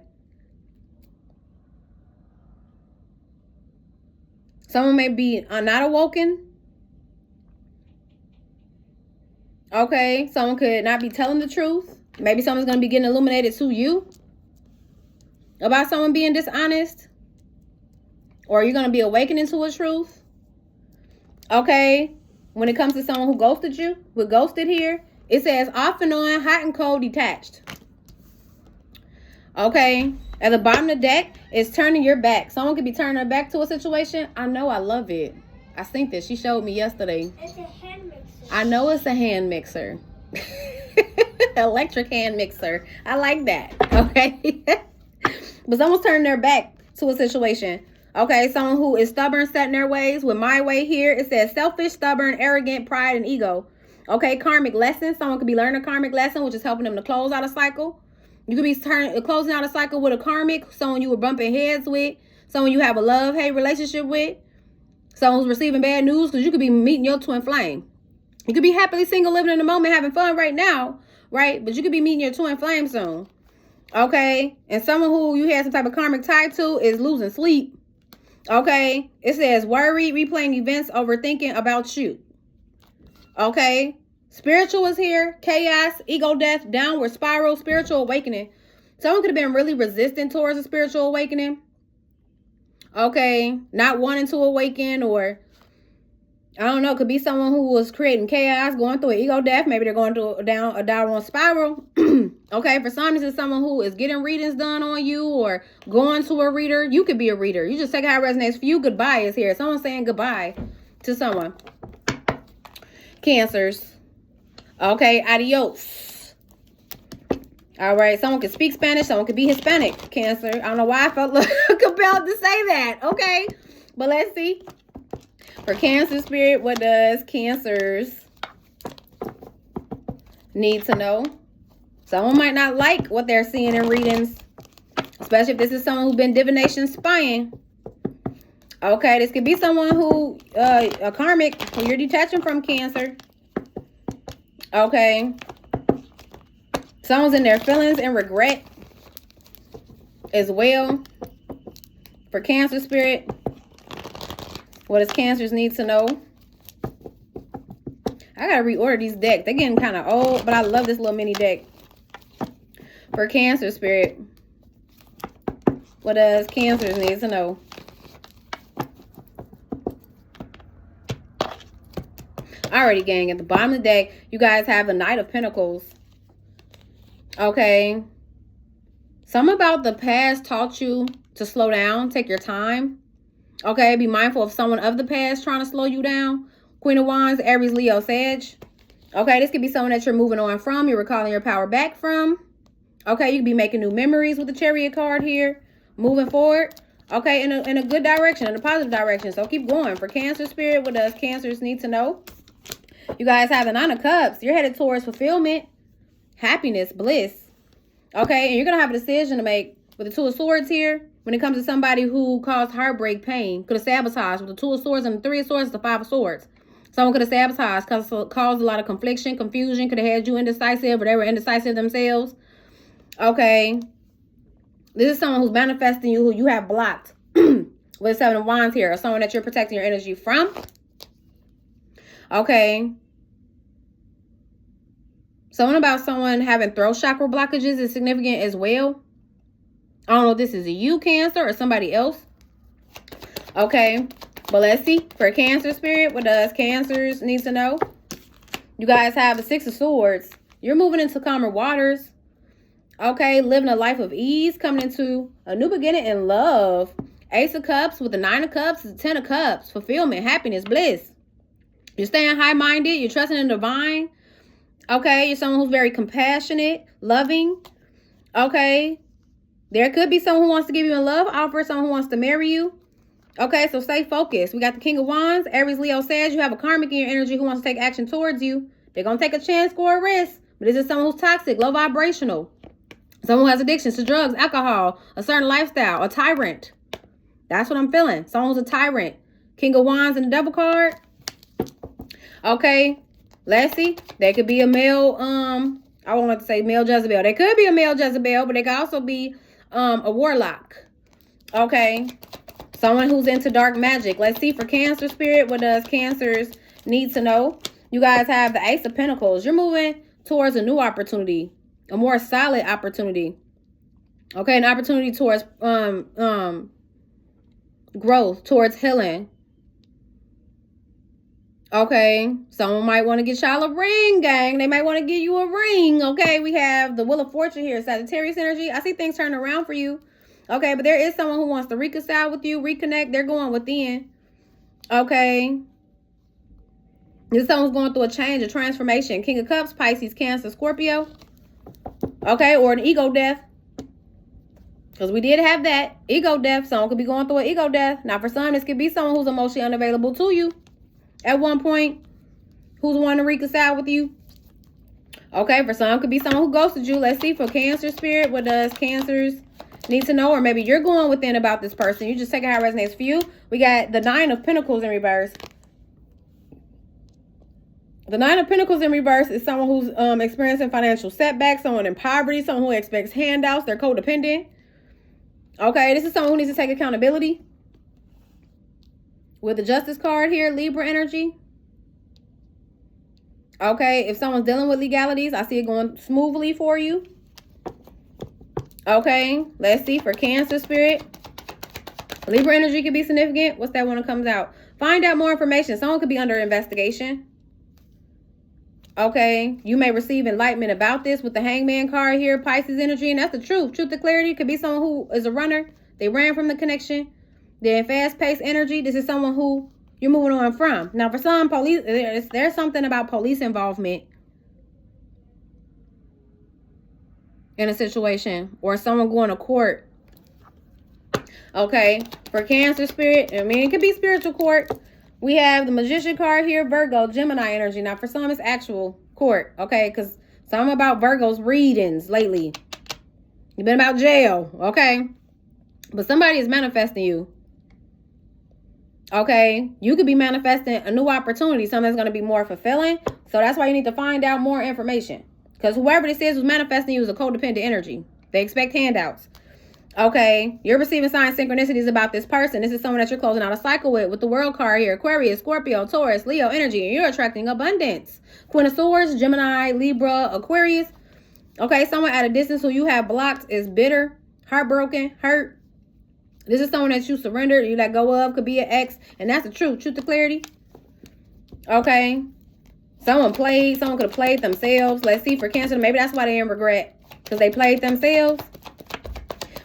Someone may be not awoken. Okay. Someone could not be telling the truth. Maybe someone's going to be getting illuminated to you about someone being dishonest. Or you're going to be awakening to a truth. Okay. When it comes to someone who ghosted you, with ghosted here, it says off and on, hot and cold, detached. Okay. At the bottom of the deck, it's turning your back. Someone could be turning their back to a situation. I know, I love it. I think that she showed me yesterday. It's a hand mixer. I know it's a hand mixer. Electric hand mixer. I like that. Okay. But someone's turning their back to a situation. Okay, someone who is stubborn, set in their ways. With my way here, it says selfish, stubborn, arrogant, pride, and ego. Okay, karmic lesson. Someone could be learning a karmic lesson, which is helping them to close out a cycle. You could be closing out a cycle with a karmic, someone you were bumping heads with, someone you have a love-hate relationship with, someone who's receiving bad news, because you could be meeting your twin flame. You could be happily single, living in the moment, having fun right now, right? But you could be meeting your twin flame soon. Okay, and someone who you had some type of karmic tie to is losing sleep. Okay, it says worried, replaying events, overthinking about you. Okay, spiritual is here, chaos, ego death, downward spiral, spiritual awakening. Someone could have been really resistant towards a spiritual awakening. Okay, not wanting to awaken, or I don't know. Could be someone who was creating chaos, going through an ego death. Maybe they're going through down a downward spiral. Okay, for some, this is someone who is getting readings done on you or going to a reader. You could be a reader. You just take how it resonates for you. Goodbye is here. Someone's saying goodbye to someone. Cancers. Okay, adios. All right, someone could speak Spanish. Someone could be Hispanic. Cancer. I don't know why I felt compelled to say that. Okay, but let's see. For Cancer spirit, what does Cancers need to know? Someone might not like what they're seeing in readings, especially if this is someone who's been divination spying. Okay, this could be someone who, a karmic, who you're detaching from, Cancer. Okay. Someone's in their feelings and regret as well. For Cancer spirit, what does Cancers need to know? I gotta reorder these decks. They're getting kind of old, but I love this little mini deck. For Cancer spirit, what does Cancers need to know? Alrighty, gang. At the bottom of the deck, you guys have the Knight of Pentacles. Okay. Something about the past taught you to slow down. Take your time. Okay, be mindful of someone of the past trying to slow you down. Queen of Wands, Aries, Leo, Sag. Okay, this could be someone that you're moving on from. You're recalling your power back from. Okay, you could be making new memories with the Chariot card here. Moving forward. Okay, in a good direction, in a positive direction. So keep going. For Cancer spirit, what does Cancers need to know? You guys have the Nine of Cups. You're headed towards fulfillment, happiness, bliss. Okay, and you're going to have a decision to make with the Two of Swords here. When it comes to somebody who caused heartbreak, pain, could have sabotaged with the Two of Swords and the Three of Swords, the Five of Swords. Someone could have sabotaged, caused a lot of confliction, confusion, could have had you indecisive, or they were indecisive themselves. Okay. This is someone who's manifesting you, who you have blocked with Seven of Wands here, or someone that you're protecting your energy from. Okay. Someone having throat chakra blockages is significant as well. I don't know if this is a you, Cancer, or somebody else. Okay. But let's see. For Cancer spirit, what does Cancers need to know? You guys have the Six of Swords. You're moving into calmer waters. Okay. Living a life of ease. Coming into a new beginning in love. Ace of Cups with the Nine of Cups. The Ten of Cups. Fulfillment, happiness, bliss. You're staying high-minded. You're trusting in the divine. Okay. You're someone who's very compassionate, loving. Okay. There could be someone who wants to give you a love offer, someone who wants to marry you. Okay, so stay focused. We got the King of Wands, Aries, Leo, Sag. You have a karmic in your energy who wants to take action towards you. They're going to take a chance or a risk. But this is someone who's toxic, low vibrational. Someone who has addictions to drugs, alcohol, a certain lifestyle, a tyrant. That's what I'm feeling. Someone who's a tyrant. King of Wands and the Devil card. Okay, let's see. They could be a male, I won't want to say male Jezebel. They could be a male Jezebel, but they could also be a warlock. Okay. Someone who's into dark magic. Let's see for Cancer spirit. What does Cancers need to know? You guys have the Ace of Pentacles. You're moving towards a new opportunity. A more solid opportunity. Okay. An opportunity towards growth. Towards healing. Okay. Someone might want to get y'all a ring, gang. They might want to give you a ring. Okay. We have the Wheel of Fortune here. Sagittarius energy. I see things turning around for you. Okay. But there is someone who wants to reconcile with you. Reconnect. They're going within. Okay. This someone's going through a change, a transformation. King of Cups, Pisces, Cancer, Scorpio. Okay. Or an ego death. Because we did have that. Ego death. Someone could be going through an ego death. Now for some, this could be someone who's emotionally unavailable to you. At one point, who's wanting to reconcile with you. Okay, for some, could be someone who ghosted you. Let's see for Cancer spirit. What does Cancers need to know? Or maybe you're going within about this person. You just take it how it resonates for you. We got the Nine of Pentacles in reverse. The Nine of Pentacles in reverse is someone who's experiencing financial setbacks. Someone in poverty. Someone who expects handouts. They're codependent. Okay, this is someone who needs to take accountability. With the Justice card here, Libra energy. Okay, if someone's dealing with legalities, I see it going smoothly for you. Okay, let's see for Cancer spirit. Libra energy could be significant. What's that one that comes out? Find out more information. Someone could be under investigation. Okay, you may receive enlightenment about this with the Hangman card here, Pisces energy, and that's the truth. Truth to clarity could be someone who is a runner. They ran from the connection. They're in fast-paced energy. This is someone who you're moving on from. Now, for some police, there's something about police involvement in a situation, or someone going to court. Okay, for Cancer spirit, I mean, it could be spiritual court. We have the Magician card here, Virgo, Gemini energy. Now, for some, it's actual court, okay? Because some about Virgo's readings lately. You've been about jail, okay? But somebody is manifesting you, okay? You could be manifesting a new opportunity, something that's going to be more fulfilling. So that's why you need to find out more information. Because whoever this is who's manifesting you is a codependent energy. They expect handouts. Okay, you're receiving signs, synchronicities about this person. This is someone that you're closing out a cycle with the World card here. Aquarius, Scorpio, Taurus, Leo energy. And you're attracting abundance. Queen of Swords, Gemini, Libra, Aquarius. Okay, someone at a distance who you have blocked is bitter, heartbroken, hurt. This is someone that you surrendered, you let go of. Could be an ex. And that's the truth. Truth to clarity. Okay. Someone could have played themselves. Let's see, for Cancer, maybe that's why they're in regret. Because they played themselves.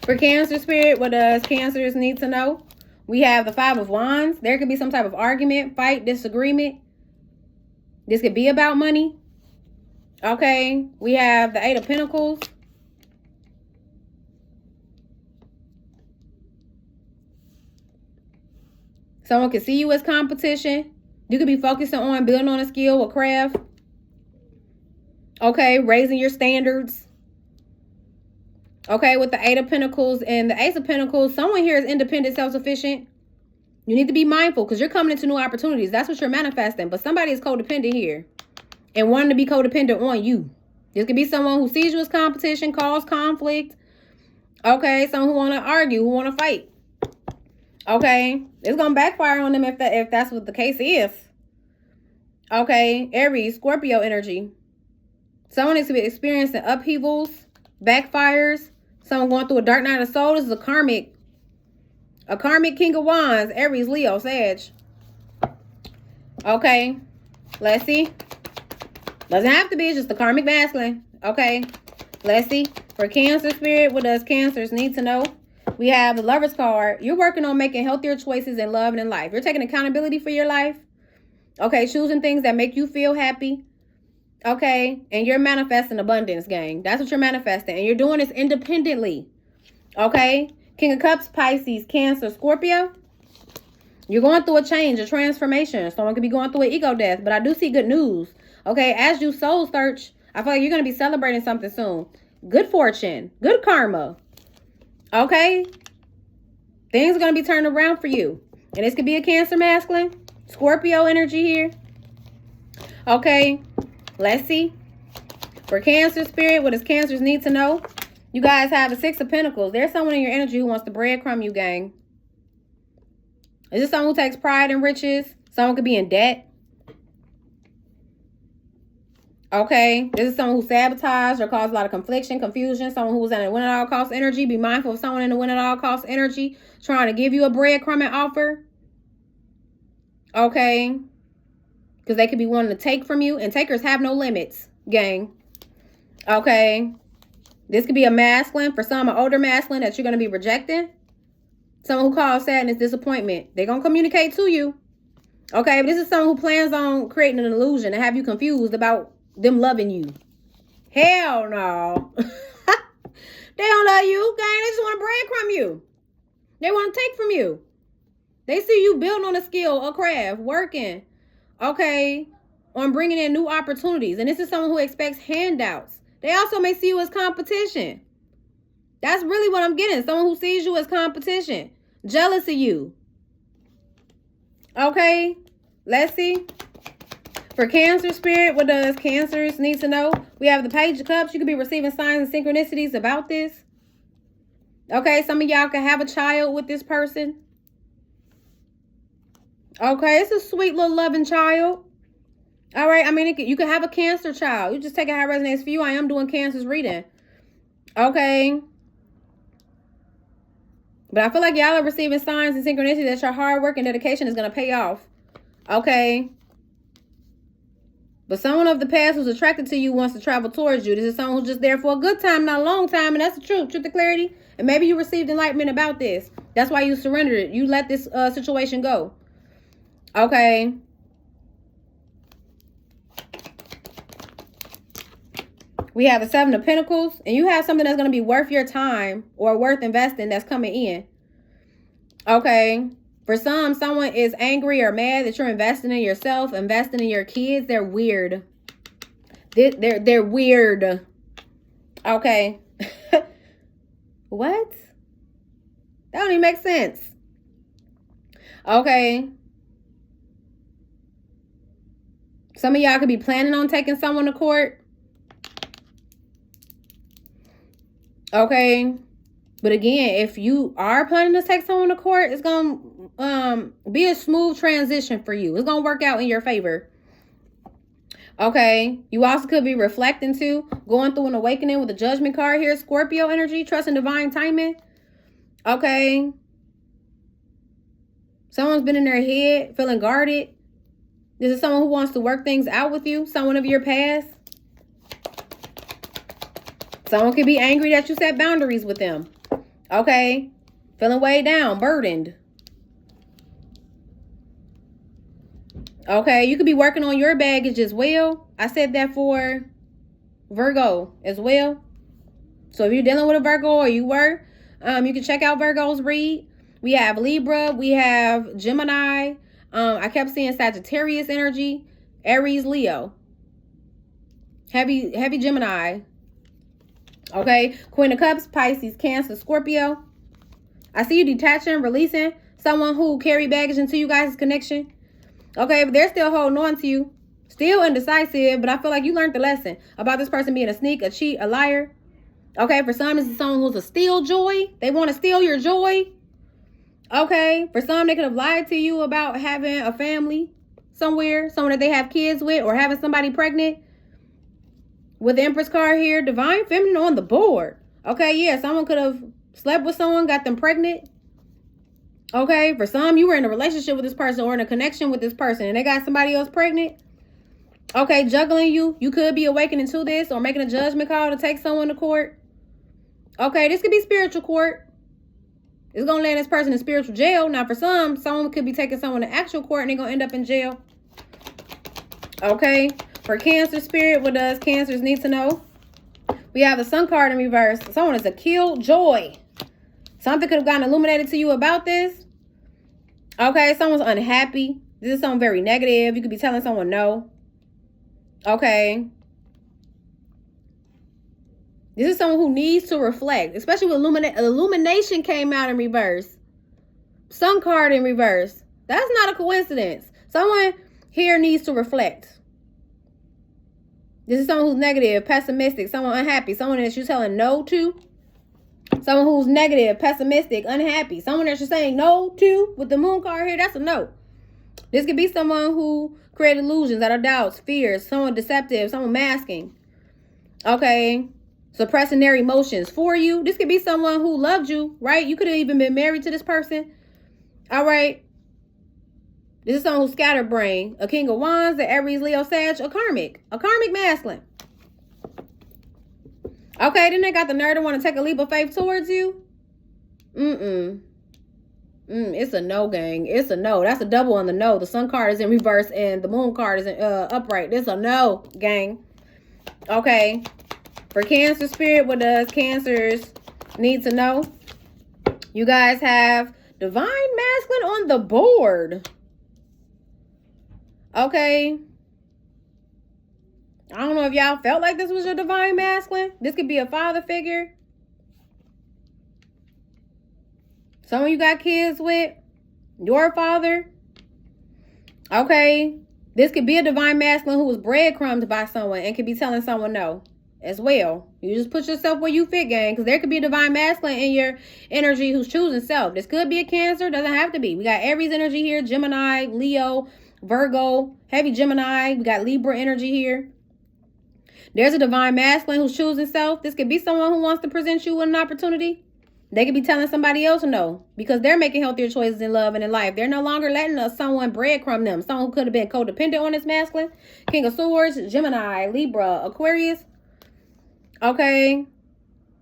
For Cancer spirit, what does Cancers need to know? We have the Five of Wands. There could be some type of argument, fight, disagreement. This could be about money. Okay. We have the Eight of Pentacles. Someone could see you as competition. You could be focusing on building on a skill or craft. Okay. Raising your standards. Okay, with the Eight of Pentacles and the Ace of Pentacles, someone here is independent, self-sufficient. You need to be mindful because you're coming into new opportunities. That's what you're manifesting. But somebody is codependent here and wanting to be codependent on you. This could be someone who sees you as competition, cause conflict. Okay, someone who want to argue, who want to fight. Okay, it's going to backfire on them if that's what the case is. Okay, Aries, Scorpio energy. Someone needs to be experiencing upheavals, backfires. Someone going through a dark night of the soul. This is a karmic King of Wands. Aries, Leo, Sag. Okay. Let's see. Doesn't have to be. It's just the karmic masculine. Okay. Let's see. For Cancer spirit, what does Cancers need to know? We have the Lovers card. You're working on making healthier choices in love and in life. You're taking accountability for your life. Okay. Choosing things that make you feel happy. Okay, and you're manifesting abundance, gang. That's what you're manifesting. And you're doing this independently. Okay, King of Cups, Pisces, Cancer, Scorpio. You're going through a change, a transformation. Someone could be going through an ego death, but I do see good news. Okay, as you soul search, I feel like you're going to be celebrating something soon. Good fortune, good karma. Okay, things are going to be turned around for you. And this could be a Cancer masculine, Scorpio energy here. Okay. Let's see. For Cancer spirit, what does Cancers need to know? You guys have a Six of Pentacles. There's someone in your energy who wants to breadcrumb you, gang. Is this someone who takes pride in riches? Someone could be in debt. Okay. This is someone who sabotaged or caused a lot of confliction, confusion. Someone who was in a win at all cost energy. Be mindful of someone in a win at all cost energy trying to give you a breadcrumbing offer. Okay. Because they could be wanting to take from you. And takers have no limits, gang. Okay. This could be a masculine. For some, an older masculine that you're going to be rejecting. Someone who calls sadness, disappointment. They're going to communicate to you. Okay. But this is someone who plans on creating an illusion and have you confused about them loving you. Hell no. They don't love you, gang. They just want to breadcrumb you. They want to take from you. They see you building on a skill, a craft, working. Okay, on bringing in new opportunities. And this is someone who expects handouts. They also may see you as competition. That's really what I'm getting. Someone who sees you as competition. Jealous of you. Okay, let's see. For Cancer spirit, what does Cancers need to know? We have the Page of Cups. You could be receiving signs and synchronicities about this. Okay, some of y'all could have a child with this person. Okay, it's a sweet little loving child. All right, I mean, you can have a Cancer child. You just take it how it resonates for you. I am doing Cancer's reading. Okay. But I feel like y'all are receiving signs and synchronicity that your hard work and dedication is going to pay off. Okay. But someone of the past who's attracted to you wants to travel towards you. This is someone who's just there for a good time, not a long time. And that's the truth. Truth and clarity. And maybe you received enlightenment about this. That's why you surrendered it. You let this situation go. Okay. We have the Seven of Pentacles. And you have something that's going to be worth your time or worth investing that's coming in. Okay. For some, someone is angry or mad that you're investing in yourself, investing in your kids. They're weird. They're weird. Okay. What? That don't even make sense. Okay. Some of y'all could be planning on taking someone to court. Okay. But again, if you are planning to take someone to court, it's going to be a smooth transition for you. It's going to work out in your favor. Okay. You also could be reflecting too. Going through an awakening with the Judgment card here. Scorpio energy. Trusting divine timing. Okay. Someone's been in their head. Feeling guarded. This is someone who wants to work things out with you. Someone of your past. Someone could be angry that you set boundaries with them. Okay. Feeling weighed down, burdened. Okay. You could be working on your baggage as well. I said that for Virgo as well. So if you're dealing with a Virgo or you were, you can check out Virgo's read. We have Libra. We have Gemini. I kept seeing Sagittarius energy. Aries, Leo. Heavy Gemini. Okay, Queen of Cups, Pisces, Cancer, Scorpio. I see you detaching, releasing someone who carry baggage into you guys' connection. Okay, but they're still holding on to you. Still indecisive, but I feel like you learned the lesson about this person being a sneak, a cheat, a liar. Okay, for some, this is someone who's a steal joy. They want to steal your joy. Okay, for some, they could have lied to you about having a family somewhere, someone that they have kids with, or having somebody pregnant. With the Empress card here, divine feminine on the board. Okay, yeah, someone could have slept with someone, got them pregnant. Okay, for some, you were in a relationship with this person or in a connection with this person and they got somebody else pregnant. Okay, juggling you. You could be awakening to this or making a judgment call to take someone to court. Okay, this could be spiritual court. It's going to land this person in spiritual jail. Now, for some, someone could be taking someone to actual court and they're going to end up in jail. Okay. For Cancer spirit, what does Cancers need to know? We have the Sun card in reverse. Someone is a killjoy. Something could have gotten illuminated to you about this. Okay, someone's unhappy. This is something very negative. You could be telling someone no. Okay. This is someone who needs to reflect, especially with illumination came out in reverse. Sun card in reverse. That's not a coincidence. Someone here needs to reflect. This is someone who's negative, pessimistic, someone unhappy, someone that you're telling no to. Someone who's negative, pessimistic, unhappy, someone that you're saying no to with the Moon card here, that's a no. This could be someone who create illusions out of doubts, fears, someone deceptive, someone masking. Okay. Suppressing their emotions for you. This could be someone who loved you, right? You could have even been married to this person. All right. This is someone who's scatterbrained. A King of Wands, the Aries, Leo, Sag, a karmic masculine. Okay, then they got the nerve to want to take a leap of faith towards you. It's a no, gang. It's a no. That's a double on the no. The Sun card is in reverse and the Moon card is in, upright. This a no, gang. Okay. For Cancer spirit, what does Cancers need to know? You guys have divine masculine on the board. Okay. I don't know if y'all felt like this was your divine masculine. This could be a father figure. Someone you got kids with. Your father. Okay. This could be a divine masculine who was breadcrumbed by someone and could be telling someone no as well. You just put yourself where you fit, gang. Because there could be a divine masculine in your energy who's choosing self. This could be a Cancer. Doesn't have to be. We got Aries energy here. Gemini, Leo, Virgo, heavy Gemini. We got Libra energy here. There's a divine masculine who's choosing self. This could be someone who wants to present you with an opportunity. They could be telling somebody else no because they're making healthier choices in love and in life. They're no longer letting someone breadcrumb them. Someone who could have been codependent on this masculine. King of Swords, Gemini, Libra, Aquarius. Okay.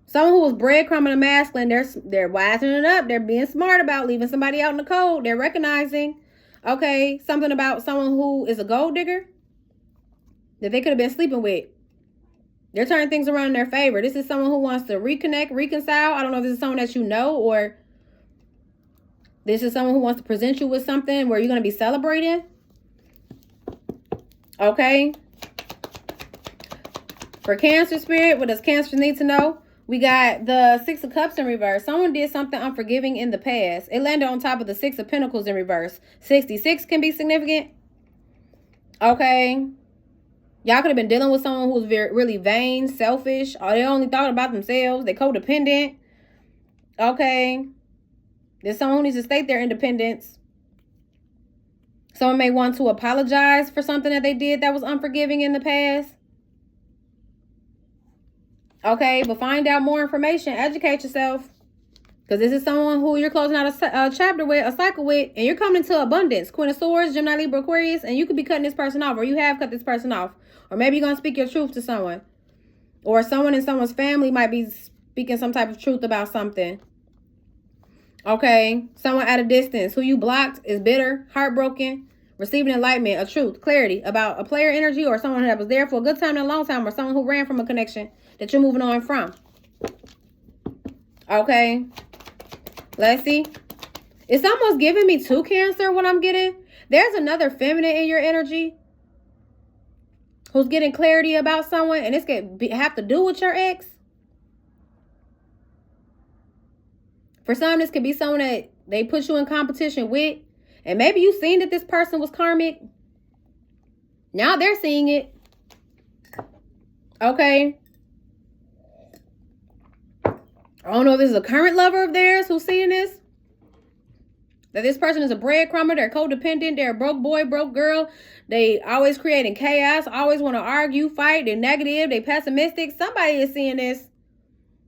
Someone who was breadcrumbing a masculine, they're wising it up. They're being smart about leaving somebody out in the cold. They're recognizing, okay, something about someone who is a gold digger that they could have been sleeping with. They're turning things around in their favor. This is someone who wants to reconnect, reconcile. I don't know if this is someone that you know or this is someone who wants to present you with something where you're going to be celebrating. Okay. For Cancer spirit, what does Cancer need to know? We got the Six of Cups in reverse. Someone did something unforgiving in the past. It landed on top of the Six of Pentacles in reverse. 66 can be significant. Okay. Y'all could have been dealing with someone who's really vain, selfish, or they only thought about themselves. They codependent. Okay. There's someone who needs to state their independence. Someone may want to apologize for something that they did that was unforgiving in the past. Okay, but find out more information. Educate yourself. Because this is someone who you're closing out a chapter with, a cycle with, and you're coming into abundance. Queen of Swords, Gemini, Libra, Aquarius, and you could be cutting this person off, or you have cut this person off. Or maybe you're going to speak your truth to someone. Or someone in someone's family might be speaking some type of truth about something. Okay, someone at a distance who you blocked is bitter, heartbroken, receiving enlightenment, a truth, clarity about a player energy or someone that was there for a good time and a long time, or someone who ran from a connection that you're moving on from. Okay. Let's see. It's almost giving me two Cancer what I'm getting. There's another feminine in your energy who's getting clarity about someone, and this could have to do with your ex. For some, this could be someone that they put you in competition with, and maybe you've seen that this person was karmic. Now they're seeing it. Okay. I don't know if this is a current lover of theirs who's seeing this. That this person is a breadcrumber. They're codependent. They're a broke boy, broke girl. They always creating chaos. Always want to argue, fight. They're negative. They're pessimistic. Somebody is seeing this.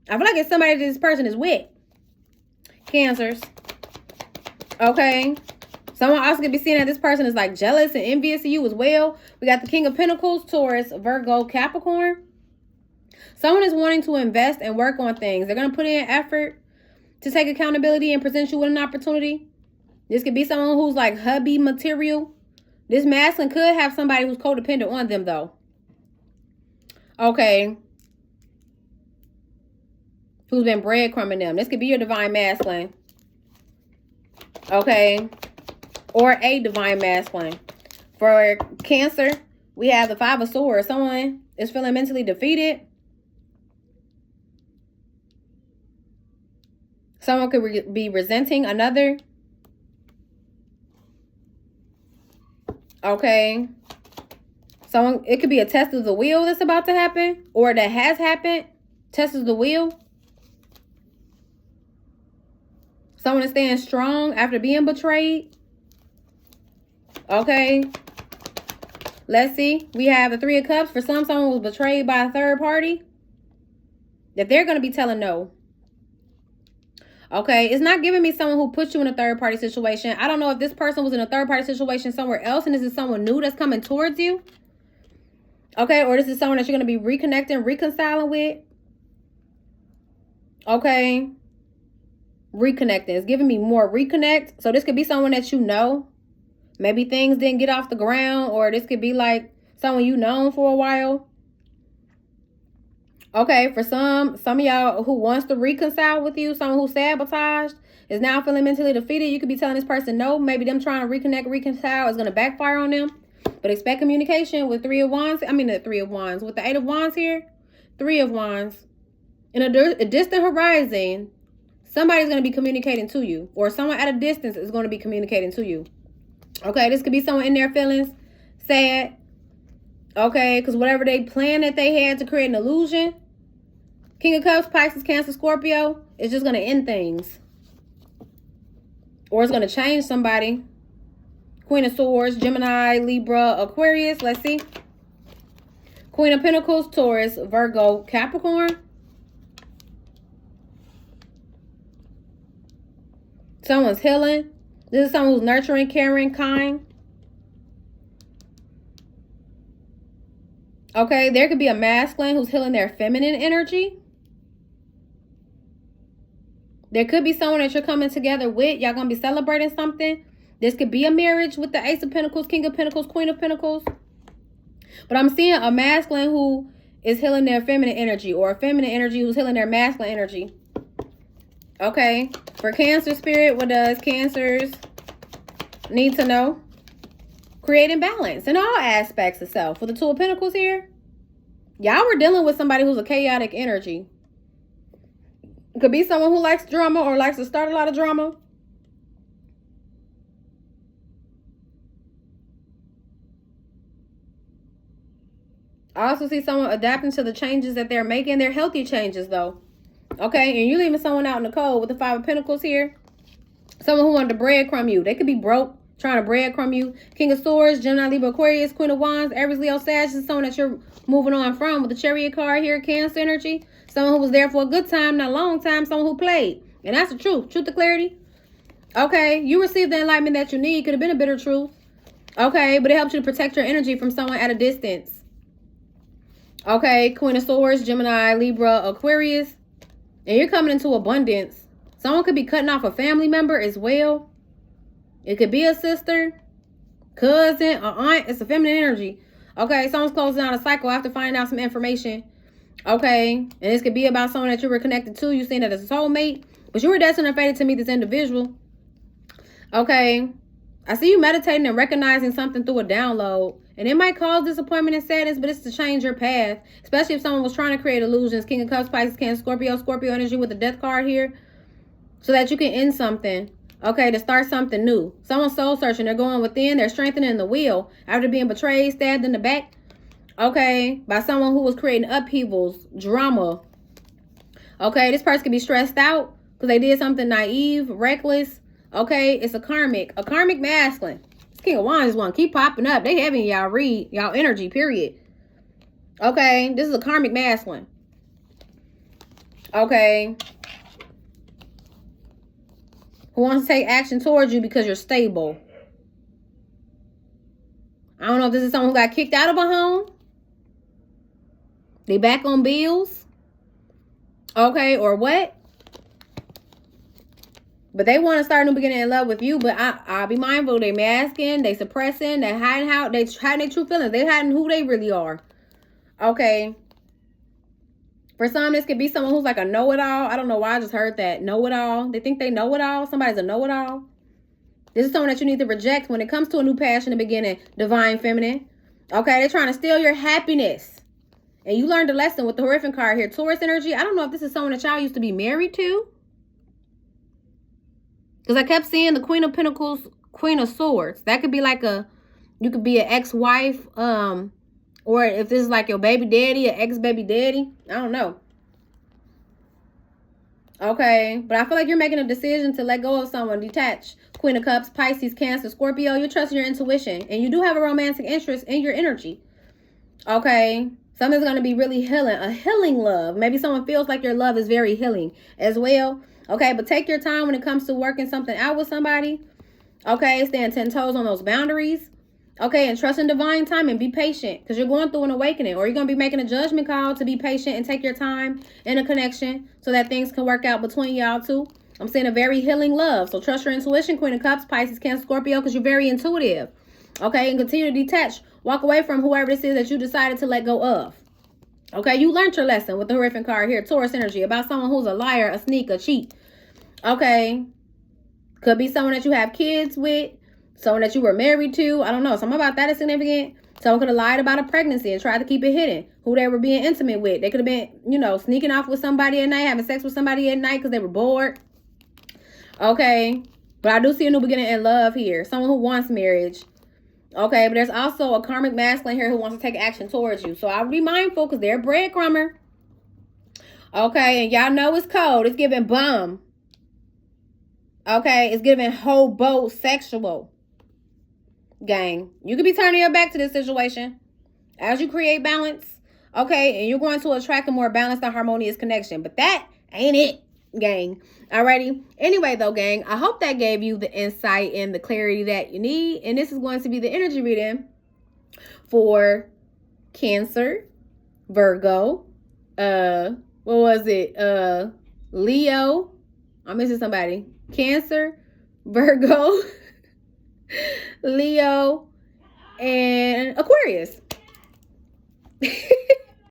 I feel like it's somebody that this person is with. Cancers. Okay. Someone also could be seeing that this person is like jealous and envious of you as well. We got the King of Pentacles, Taurus, Virgo, Capricorn. Someone is wanting to invest and work on things. They're going to put in effort to take accountability and present you with an opportunity. This could be someone who's like hubby material. This masculine could have somebody who's codependent on them though. Okay. Who's been breadcrumbing them. This could be your divine masculine. Okay. Or a divine masculine. For Cancer, we have the Five of Swords. Someone is feeling mentally defeated. Someone could be resenting another. Okay. Someone, it could be a test of the will that's about to happen or that has happened. Test of the will. Someone is staying strong after being betrayed. Okay. Let's see. We have the Three of Cups. For some, someone was betrayed by a third party. That they're going to be telling no. Okay, it's not giving me someone who put you in a third-party situation. I don't know if this person was in a third-party situation somewhere else and this is someone new that's coming towards you. Okay, or this is someone that you're going to be reconnecting, reconciling with. Okay. Reconnecting. It's giving me more reconnect. So this could be someone that you know. Maybe things didn't get off the ground, or this could be like someone you've known for a while. Okay, for some of y'all who wants to reconcile with you, someone who sabotaged, is now feeling mentally defeated, you could be telling this person no. Maybe them trying to reconnect, reconcile is going to backfire on them. But expect communication with Three of Wands. I mean, the Three of Wands. With the Eight of Wands here, Three of Wands. In a distant horizon, somebody's going to be communicating to you. Or someone at a distance is going to be communicating to you. Okay, this could be someone in their feelings, sad. Okay, because whatever they planned that they had to create an illusion, King of Cups, Pisces, Cancer, Scorpio, it's just going to end things. Or it's going to change somebody. Queen of Swords, Gemini, Libra, Aquarius. Let's see. Queen of Pentacles, Taurus, Virgo, Capricorn. Someone's healing. This is someone who's nurturing, caring, kind. Okay, there could be a masculine who's healing their feminine energy. There could be someone that you're coming together with. Y'all gonna be celebrating something. This could be a marriage with the Ace of Pentacles, King of Pentacles, Queen of Pentacles. But I'm seeing a masculine who is healing their feminine energy, or a feminine energy who's healing their masculine energy. Okay, for Cancer spirit, what does Cancers need to know? Creating balance in all aspects of self. With the Two of Pentacles here, y'all were dealing with somebody who's a chaotic energy. It could be someone who likes drama or likes to start a lot of drama. I also see someone adapting to the changes that they're making. They're healthy changes, though. Okay, and you're leaving someone out in the cold with the Five of Pentacles here. Someone who wanted to breadcrumb you. They could be broke, trying to breadcrumb you. King of Swords, Gemini, Libra, Aquarius, Queen of Wands, Aries, Leo, Sag. Is someone that you're moving on from with the Chariot card here. Cancer energy. Someone who was there for a good time, not a long time. Someone who played. And that's the truth. Truth to clarity. Okay, you received the enlightenment that you need. Could have been a bitter truth. Okay, but it helps you to protect your energy from someone at a distance. Okay, Queen of Swords, Gemini, Libra, Aquarius. And you're coming into abundance. Someone could be cutting off a family member as well. It could be a sister, cousin, or aunt. It's a feminine energy. Okay, someone's closing out a cycle after finding out some information. Okay, and this could be about someone that you were connected to. You seen that as a soulmate, but you were destined and fated to meet this individual. Okay, I see you meditating and recognizing something through a download. And it might cause disappointment and sadness, but it's to change your path. Especially if someone was trying to create illusions. King of Cups, Pisces, Cancer, Scorpio. Scorpio energy with the Death card here. So that you can end something. Okay, to start something new. Someone's soul searching. They're going within. They're strengthening the will. After being betrayed, stabbed in the back. Okay, by someone who was creating upheavals, drama. Okay, this person could be stressed out because they did something naive, reckless. Okay, it's a karmic masculine. King of Wands one keep popping up. They having y'all read y'all energy, period. Okay, this is a karmic masculine. Okay, who wants to take action towards you because you're stable. I don't know if this is someone who got kicked out of a home. They back on bills. Okay, or what? But they want to start a new beginning in love with you. But I'll be mindful. They masking. They suppressing. They hiding how. They hiding their true feelings. They hiding who they really are. Okay. For some, this could be someone who's like a know-it-all. I don't know why I just heard that. Know-it-all. They think they know it all. Somebody's a know-it-all. This is someone that you need to reject when it comes to a new passion in the beginning. Divine feminine. Okay. They're trying to steal your happiness. And you learned a lesson with the horrific card here. Taurus energy. I don't know if this is someone that y'all used to be married to. Because I kept seeing the Queen of Pentacles, Queen of Swords. That could be like you could be an ex-wife, or if this is like your baby daddy, an ex-baby daddy. I don't know. Okay, but I feel like you're making a decision to let go of someone, detach. Queen of Cups, Pisces, Cancer, Scorpio. You're trusting your intuition, and you do have a romantic interest in your energy. Okay, something's going to be really healing, a healing love. Maybe someone feels like your love is very healing as well. Okay, but take your time when it comes to working something out with somebody. Okay, stand 10 toes on those boundaries. Okay, and trust in divine time and be patient because you're going through an awakening, or you're going to be making a judgment call to be patient and take your time in a connection so that things can work out between y'all two. I'm seeing a very healing love. So trust your intuition, Queen of Cups, Pisces, Cancer, Scorpio, because you're very intuitive. Okay, and continue to detach. Walk away from whoever this is that you decided to let go of. Okay, you learned your lesson with the horrific card here, Taurus energy, about someone who's a liar, a sneak, a cheat. Okay, could be someone that you have kids with, someone that you were married to. I don't know, something about that is significant. Someone could have lied about a pregnancy and tried to keep it hidden, who they were being intimate with. They could have been, you know, sneaking off with somebody at night, having sex with somebody at night because they were bored. Okay, but I do see a new beginning in love here, someone who wants marriage. Okay, but there's also a karmic masculine here who wants to take action towards you. So I'll be mindful because they're a breadcrumber. Okay, and y'all know it's cold. It's giving bum. Okay, it's giving hobosexual. Gang, you could be turning your back to this situation as you create balance. Okay, and you're going to attract a more balanced and harmonious connection. But that ain't it. gang. Alrighty. Anyway, though, gang, I hope that gave you the insight and the clarity that you need. And this is going to be the energy reading for Cancer, Virgo, what was it? Leo. I'm missing somebody. Cancer, Virgo, Leo, and Aquarius.